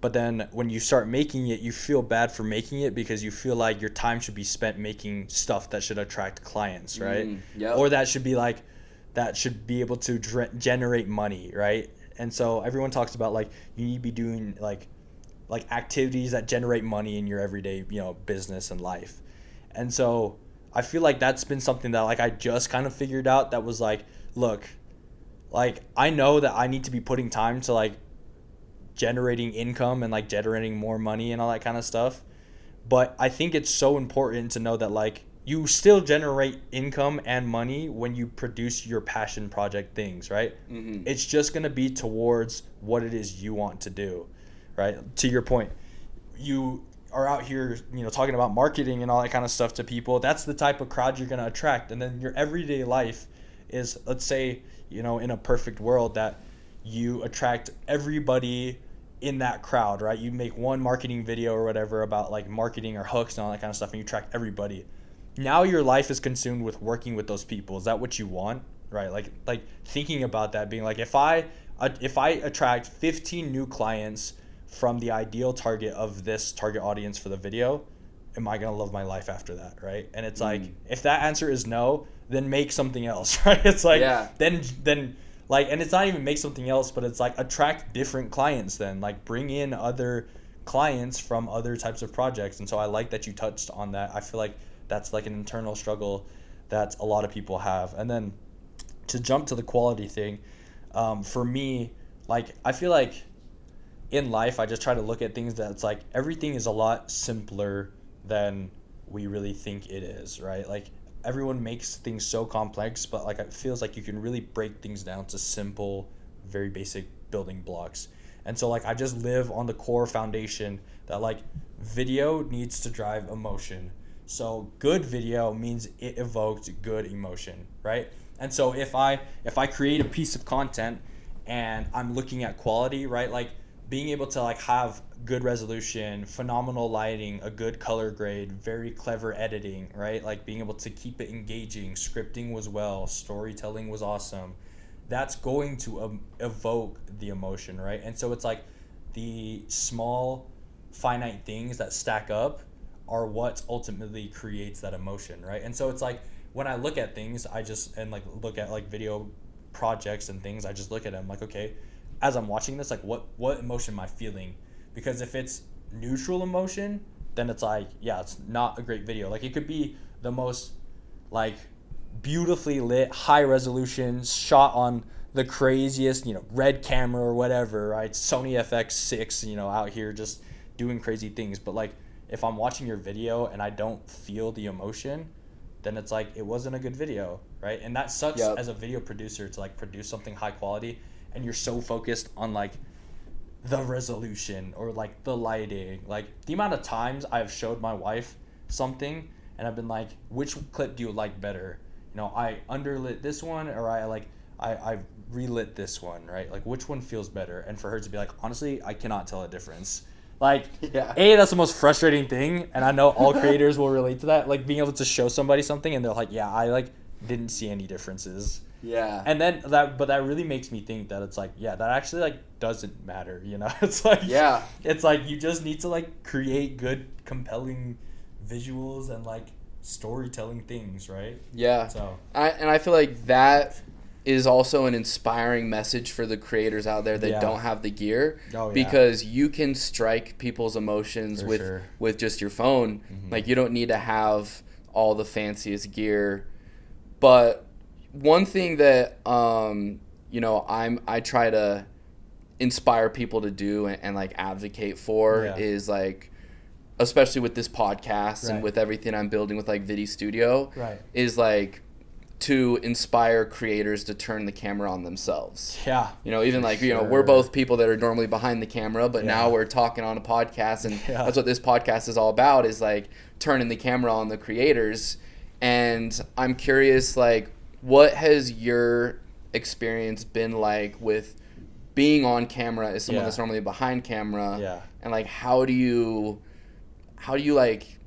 but then when you start making it, you feel bad for making it because you feel like your time should be spent making stuff that should attract clients, right? Yep. Or that should be able to generate money, right? And so everyone talks about like you need to be doing like activities that generate money in your everyday, business and life. And so I feel like that's been something that like I just kind of figured out, that was like, look, like I know that I need to be putting time to like generating income and like generating more money and all that kind of stuff. But I think it's so important to know that like you still generate income and money when you produce your passion project things, right? Mm-hmm. It's just going to be towards what it is you want to do, right? To your point, you are out here, talking about marketing and all that kind of stuff to people. That's the type of crowd you're going to attract. And then your everyday life is, let's say, in a perfect world, that you attract everybody in that crowd, right? You make one marketing video or whatever about like marketing or hooks and all that kind of stuff, and you track everybody. Now your life is consumed with working with those people. Is that what you want? right? Like thinking about that, being like, if I attract 15 new clients from the ideal target of this target audience for the video, am I gonna love my life after that, right? And it's like, if that answer is no, then make something else, right? It's like, then like, and it's not even make something else, but it's like attract different clients, then like bring in other clients from other types of projects. And so I like that you touched on that. I feel like that's like an internal struggle that a lot of people have. And then to jump to the quality thing, for me, like, I feel like in life, I just try to look at things that it's like everything is a lot simpler than we really think it is, right? Like, everyone makes things so complex, but like it feels like you can really break things down to simple, very basic building blocks. And so like I just live on the core foundation that like video needs to drive emotion. So good video means it evoked good emotion, right? And so if I create a piece of content and I'm looking at quality, right? Like being able to like have good resolution, phenomenal lighting, a good color grade, very clever editing, right? Like being able to keep it engaging, scripting was well, storytelling was awesome. That's going to evoke the emotion, right? And so it's like the small finite things that stack up are what ultimately creates that emotion, right? And so it's like when I look at things, look at like video projects and things, I just look at them like, okay, as I'm watching this, like what emotion am I feeling? Because if it's neutral emotion, then it's like, yeah, it's not a great video. Like it could be the most like beautifully lit, high resolution, shot on the craziest, red camera or whatever, right? Sony FX6, out here just doing crazy things. But like if I'm watching your video and I don't feel the emotion, then it's like it wasn't a good video, right? And that sucks as a video producer to like produce something high quality and you're so focused on like the resolution or like the lighting. Like the amount of times I've showed my wife something and I've been like, which clip do you like better? I underlit this one or I relit this one, right? Like which one feels better? And for her to be like, honestly, I cannot tell a difference. Like, that's the most frustrating thing. And I know all creators will relate to that. Like being able to show somebody something and they're like, yeah, I like didn't see any differences. Yeah. And then that really makes me think that it's like, yeah, that actually like doesn't matter, It's like, it's like you just need to like create good, compelling visuals and like storytelling things, right? Yeah. So I feel like that is also an inspiring message for the creators out there that don't have the gear, because you can strike people's emotions with just your phone. Mm-hmm. Like you don't need to have all the fanciest gear. But one thing that I try to inspire people to do and like advocate for is like, especially with this podcast and with everything I'm building with like Vidi Studio, is like to inspire creators to turn the camera on themselves. Yeah. Even like, we're both people that are normally behind the camera, but now we're talking on a podcast, and that's what this podcast is all about, is like turning the camera on the creators. And I'm curious, like, what has your experience been like with being on camera as someone that's normally behind camera? Yeah. And like, how do you like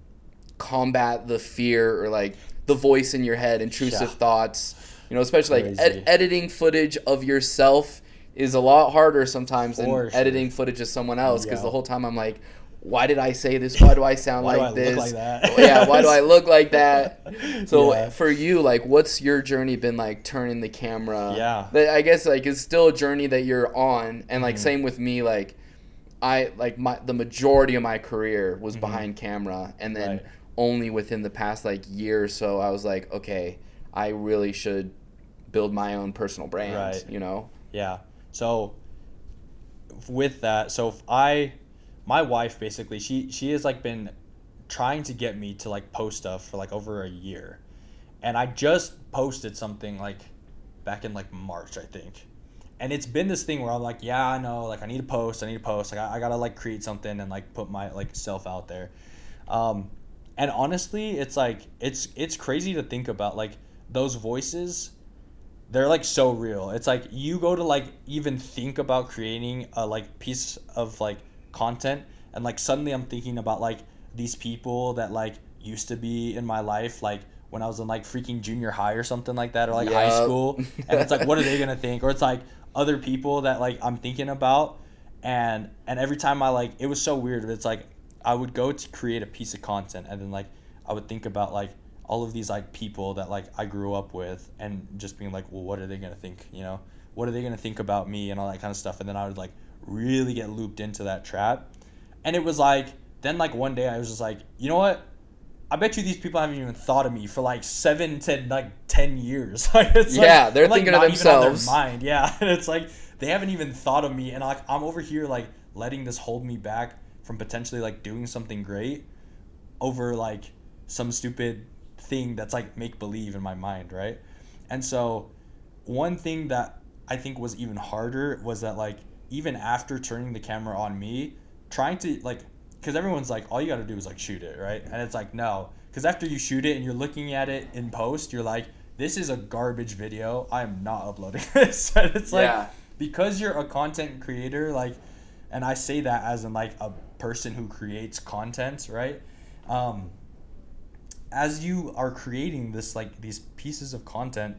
combat the fear or like the voice in your head, intrusive thoughts, especially like editing footage of yourself is a lot harder sometimes than editing footage of someone else, because the whole time I'm like, why did I say this? Why do I sound like this? Look like that? Why do I look like that? So for you, like, what's your journey been like turning the camera? Yeah. I guess like it's still a journey that you're on, and like same with me, like I like the majority of my career was behind camera, and then only within the past like year or so I was like, okay, I really should build my own personal brand, Yeah. So with that, my wife basically, she has like been trying to get me to like post stuff for like over a year. And I just posted something like back in like March, I think. And it's been this thing where I'm like, yeah, I know, like I need to post. Like I gotta like create something and like put my like self out there. And honestly, it's like, it's crazy to think about, like those voices, they're like so real. It's like you go to like even think about creating a like piece of like content, and like suddenly I'm thinking about like these people that like used to be in my life, like when I was in like freaking junior high or something like that, or like high school. And it's like, what are they gonna think? Or it's like other people that like I'm thinking about, and every time I like, it was so weird. It's like I would go to create a piece of content, and then like I would think about like all of these like people that like I grew up with, and just being like, well, what are they gonna think? You know, what are they gonna think about me and all that kind of stuff. And then I would like really get looped into that trap. And it was like, then like one day I was just like, you know what? I bet you these people haven't even thought of me for like 7 to like 10 years. Like it's like, they're like thinking not of themselves. Even on their mind. Yeah, and it's like they haven't even thought of me, and like I'm over here like letting this hold me back from potentially like doing something great over like some stupid thing that's like make believe in my mind, right? And so one thing that I think was even harder was that like even after turning the camera on me, trying to like, because everyone's like, all you got to do is like shoot it, right? And it's like, no, because after you shoot it and you're looking at it in post, you're like, this is a garbage video, I am not uploading this. And it's like, because you're a content creator, like, and I say that as in like a person who creates content, right? As you are creating this like these pieces of content,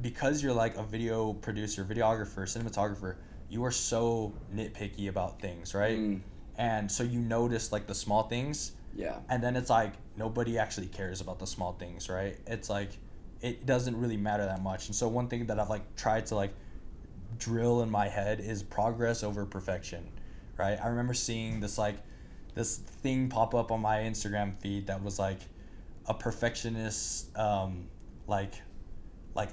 because you're like a video producer, videographer, cinematographer, you are so nitpicky about things, right? And so you notice like the small things. Yeah. And then it's like nobody actually cares about the small things, right? It's like it doesn't really matter that much. And so one thing that I've like tried to like drill in my head is progress over perfection, right? I remember seeing this thing pop up on my Instagram feed that was like a perfectionist like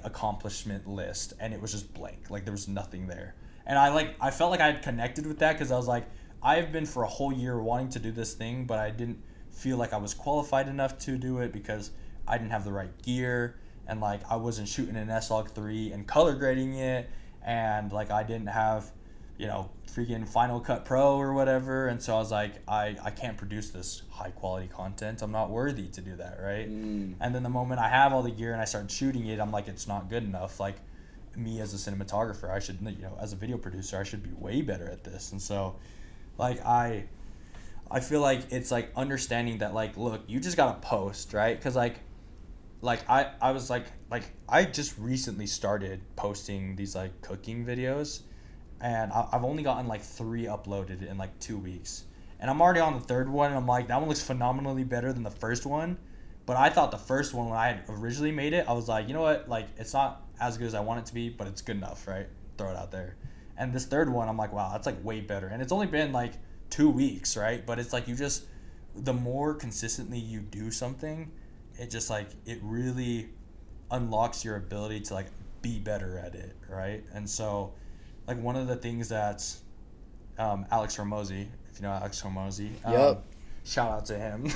accomplishment list, and it was just blank. Like there was nothing there. And I felt like I had connected with that, because I was like, I've been for a whole year wanting to do this thing, but I didn't feel like I was qualified enough to do it because I didn't have the right gear, and like I wasn't shooting an S-Log3 and color grading it, and like I didn't have, you know, freaking Final Cut Pro or whatever. And so I was like, I can't produce this high quality content. I'm not worthy to do that, right? And then the moment I have all the gear and I start shooting it, I'm like, it's not good enough. Like me as a cinematographer, I should, you know, as a video producer, I should be way better at this. And so like I feel like it's like understanding that like, look, you just gotta post, right? Because like I was like I just recently started posting these like cooking videos, and I've only gotten like 3 uploaded in like 2 weeks, and I'm already on the 3rd one, and I'm like, that one looks phenomenally better than the first one. But I thought the first one, when I had originally made it, I was like, you know what, like it's not as good as I want it to be, but it's good enough, right? Throw it out there. And this 3rd one, I'm like, wow, that's like way better. And it's only been like 2 weeks, right? But it's like the more consistently you do something, it just like, it really unlocks your ability to like be better at it, right? And so like one of the things that Alex Hormozy, if you know Alex Hormozy, shout out to him.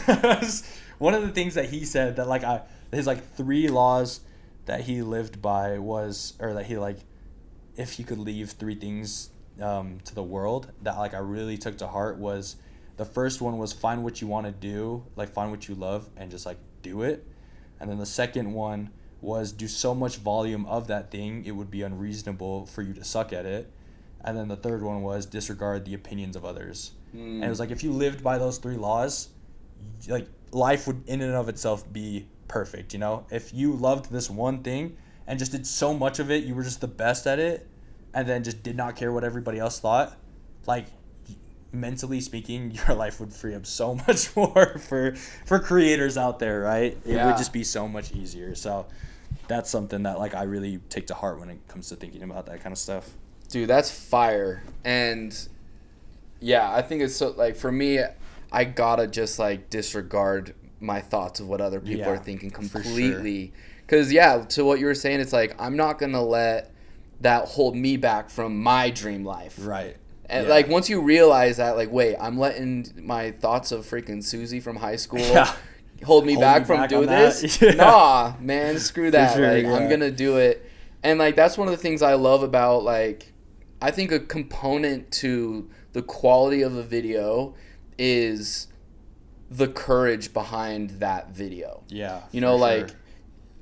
One of the things that he said that like his like 3 laws that he lived by was, or that he like, if he could leave 3 things to the world that like I really took to heart, was the first one was find what you want to do, like find what you love and just like do it. And then the second one was do so much volume of that thing it would be unreasonable for you to suck at it. And then the 3rd one was disregard the opinions of others. And it was like, if you lived by those 3 laws, like life would in and of itself be perfect, you know? If you loved this one thing and just did so much of it, you were just the best at it, and then just did not care what everybody else thought, like mentally speaking, your life would free up so much more for creators out there, right? It would just be so much easier. So that's something that like I really take to heart when it comes to thinking about that kind of stuff. Dude, that's fire. And yeah, I think it's so, like, for me, I gotta just like disregard my thoughts of what other people are thinking completely. Because to what you were saying, it's like, I'm not gonna let that hold me back from my dream life. Right. And like, once you realize that, like, wait, I'm letting my thoughts of freaking Susie from high school hold me back from doing this? Nah, man, screw that. I'm gonna do it. And like, that's one of the things I love about, like, I think a component to the quality of a video is the courage behind that video. Yeah. You know, like,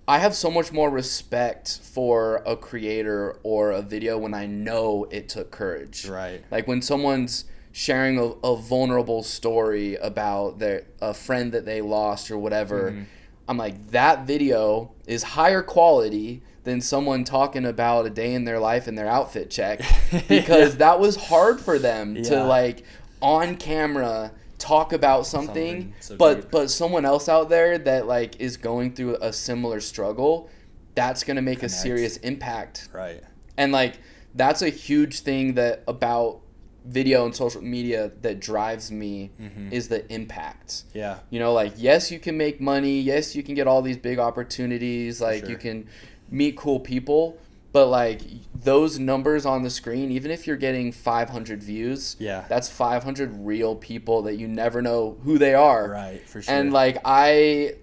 I have so much more respect for a creator or a video when I know it took courage. Right. Like when someone's sharing a vulnerable story about a friend that they lost or whatever, I'm like, that video is higher quality than someone talking about a day in their life and their outfit check, because that was hard for them to like on camera talk about something so but someone else out there that like is going through a similar struggle, that's going to make a serious impact. Right. And like that's a huge thing that about video and social media that drives me is the impact. Yeah. You know, like, yes, you can make money. Yes, you can get all these big opportunities. Like, you can meet cool people. But, like, those numbers on the screen, even if you're getting 500 views, that's 500 real people that you never know who they are. Right, for sure. And, like,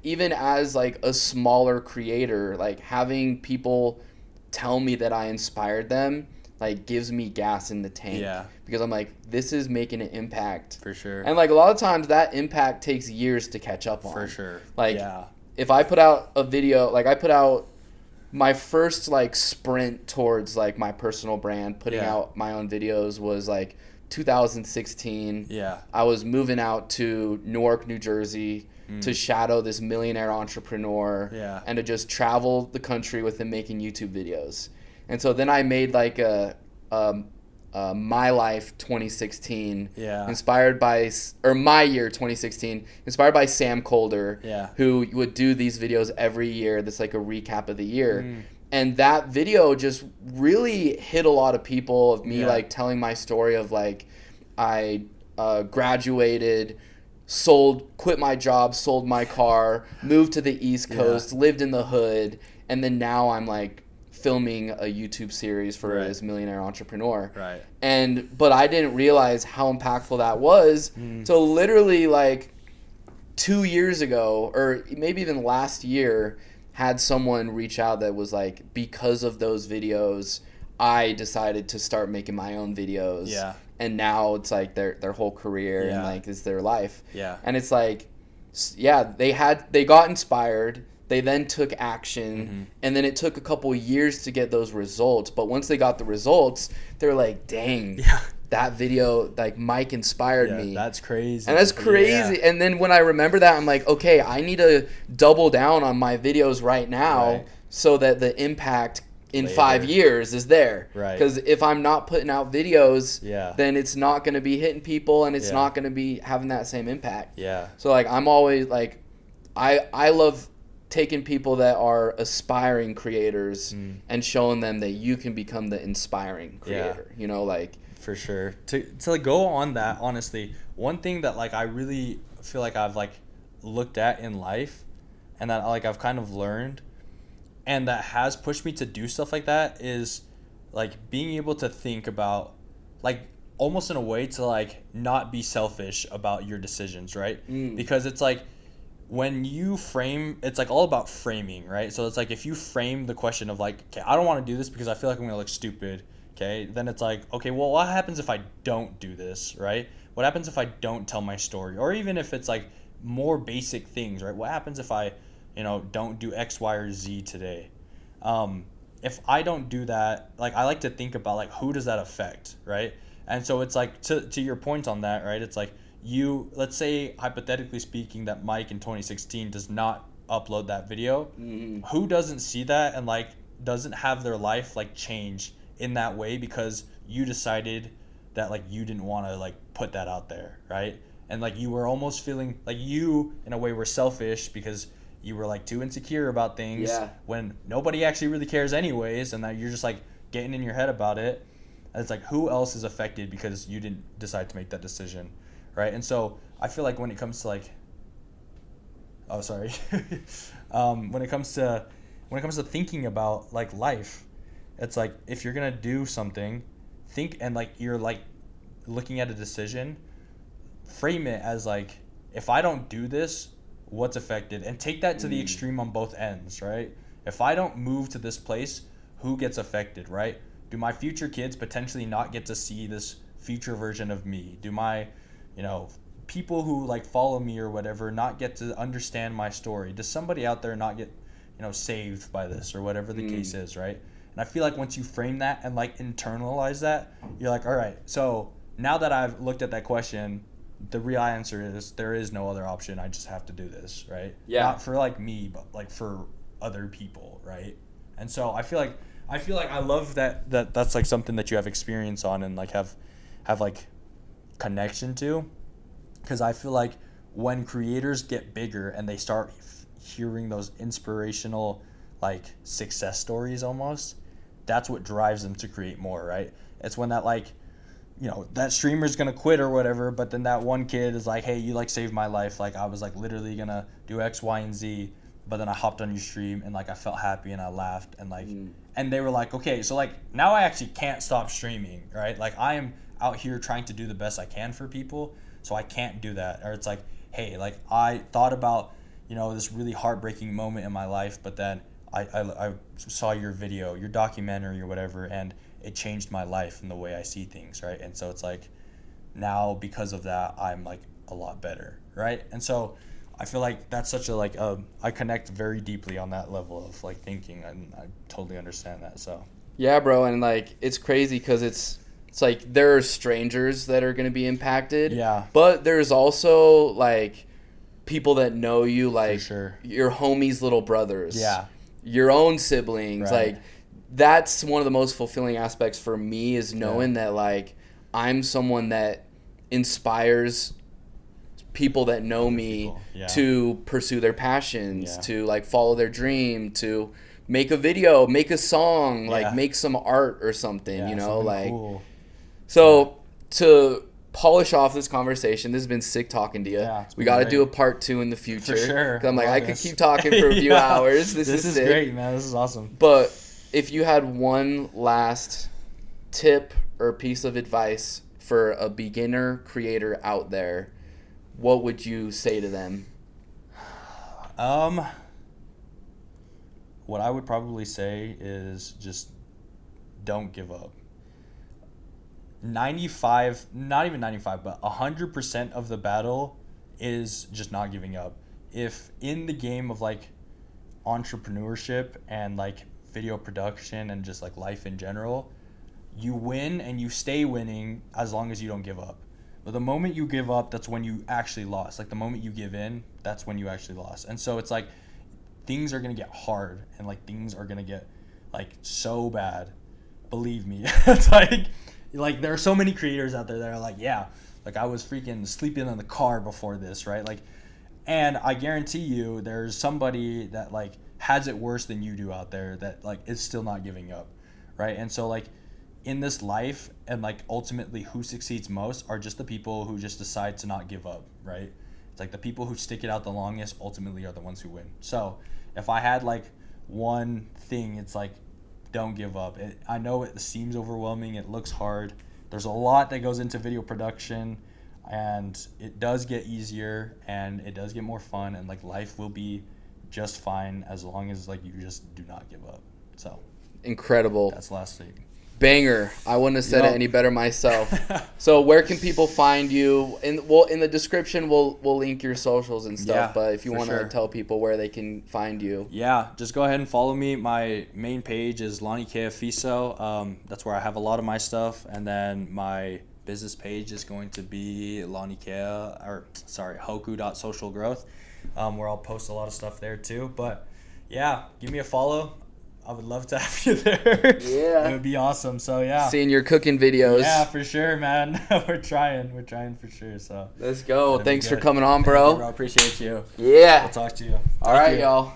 even as, like, a smaller creator, like, having people tell me that I inspired them, like, gives me gas in the tank. Yeah. Because I'm like, this is making an impact. For sure. And, like, a lot of times that impact takes years to catch up on. For sure. Like, if I put out a video, like, I put out my first, like, sprint towards, like, my personal brand, putting out my own videos was, like, 2016. Yeah. I was moving out to Newark, New Jersey to shadow this millionaire entrepreneur and to just travel the country with him making YouTube videos. And so then I made like a My Life 2016, inspired by, or My Year 2016, inspired by Sam Colder, who would do these videos every year. That's like a recap of the year. And that video just really hit a lot of people, of me like telling my story of like, I graduated, quit my job, sold my car, moved to the East Coast, lived in the hood, and then now I'm like filming a YouTube series for this millionaire entrepreneur. Right. But I didn't realize how impactful that was. So literally like 2 years ago, or maybe even last year, had someone reach out that was like, because of those videos, I decided to start making my own videos. Yeah. And now it's like their whole career and like is their life. Yeah. And it's like, they got inspired. They then took action, and then it took a couple years to get those results. But once they got the results, they're like, dang, that video, like, Mike inspired me. That's crazy. And that's crazy. And then when I remember that, I'm like, okay, I need to double down on my videos right now so that the impact in 5 years is there. Right. Because if I'm not putting out videos, then it's not going to be hitting people, and it's not going to be having that same impact. Yeah. So, like, I'm always, like, I love taking people that are aspiring creators and showing them that you can become the inspiring creator. You know, like, for sure. To like go on that, honestly, one thing that like I really feel like I've like looked at in life, and that like I've kind of learned, and that has pushed me to do stuff like that, is like being able to think about, like, almost in a way to like not be selfish about your decisions, right? Because it's like, when you frame, it's like all about framing, right? So it's like, if you frame the question of like, okay, I don't want to do this because I feel like I'm gonna look stupid, okay, then it's like, okay, well, what happens if I don't do this, right? What happens if I don't tell my story? Or even if it's like more basic things, right? What happens if I, don't do X, Y, or Z today? If I don't do that, like, I like to think about like, who does that affect, right? And so it's like, to your point on that, right? It's like, let's say, hypothetically speaking, that Mike in 2016 does not upload that video. Who doesn't see that and like doesn't have their life like change in that way because you decided that like you didn't want to like put that out there, right? And like you were almost feeling like you in a way were selfish because you were like too insecure about things when nobody actually really cares anyways, and that you're just like getting in your head about it. And it's like, who else is affected because you didn't decide to make that decision? Right. And so I feel like when it comes to like, when it comes to thinking about like life, it's like, if you're going to do something, think, and like, you're like looking at a decision, frame it as like, if I don't do this, what's affected? And take that to the extreme on both ends, right? If I don't move to this place, who gets affected, right? Do my future kids potentially not get to see this future version of me? Do my people who like follow me or whatever not get to understand my story? Does somebody out there not get, saved by this or whatever the case is, right? And I feel like once you frame that and like internalize that, you're like, all right, so now that I've looked at that question, the real answer is there is no other option. I just have to do this, right? Yeah. Not for like me, but like for other people, right? And so I feel like I love that's like something that you have experience on and like have like connection to, because I feel like when creators get bigger and they start hearing those inspirational like success stories almost, that's what drives them to create more, right? It's when that like, you know, that streamer's gonna quit or whatever, but then that one kid is like, hey, you like saved my life, like I was like literally gonna do X, Y, and Z, but then I hopped on your stream and like I felt happy and I laughed and like and they were like, okay, so like now I actually can't stop streaming, right? Like I am out here trying to do the best I can for people, so I can't do that. Or it's like, hey, like I thought about, you know, this really heartbreaking moment in my life, but then I saw your video, your documentary or whatever, and it changed my life and the way I see things, right? And so it's like now because of that I'm like a lot better, right? And so I feel like that's such a like I connect very deeply on that level of like thinking, and I totally understand that. So yeah, bro, and like it's crazy because it's like there are strangers that are going to be impacted, yeah, but there's also like people that know you, like sure. your homies' little brothers, yeah, your own siblings, right. like that's one of the most fulfilling aspects for me is knowing that like I'm someone that inspires people that know me to pursue their passions, to like follow their dream, to make a video, make a song, like make some art or something, you know, like cool. So to polish off this conversation, this has been sick talking to you. Yeah, we got to do a part 2 in the future. For sure. 'Cause I'm like, I could keep talking for a few hours. This is sick. Great, man. This is awesome. But if you had one last tip or piece of advice for a beginner creator out there, what would you say to them? What I would probably say is just don't give up. 95, not even 95, but 100% of the battle is just not giving up. If in the game of like entrepreneurship and like video production and just like life in general, you win and you stay winning as long as you don't give up. But the moment you give up, that's when you actually lost. Like the moment you give in, that's when you actually lost. And so it's like things are going to get hard and like things are going to get like so bad. Believe me. It's like there are so many creators out there that are like, yeah, like I was freaking sleeping in the car before this, right? Like, and I guarantee you there's somebody that like has it worse than you do out there that like is still not giving up, right? And so like in this life and like ultimately who succeeds most are just the people who just decide to not give up, right? It's like the people who stick it out the longest ultimately are the ones who win. So if I had like one thing, it's like don't give up. I know it seems overwhelming. It looks hard. There's a lot that goes into video production, and it does get easier and it does get more fun, and like life will be just fine as long as like you just do not give up. So incredible. That's the last thing. Banger. I wouldn't have said it any better myself. So where can people find you? In the description we'll link your socials and stuff, but if you want to tell people where they can find you. Yeah, just go ahead and follow me. My main page is Lani Fiso. That's where I have a lot of my stuff, and then my business page is going to be Hoku.socialgrowth, where I'll post a lot of stuff there too. But yeah, give me a follow. I would love to have you there. Yeah. It would be awesome. So, yeah. Seeing your cooking videos. Yeah, for sure, man. We're trying for sure. So let's go. Thanks for coming on, bro. Thank you, bro. Appreciate you. Yeah. I'll talk to you. All right, y'all.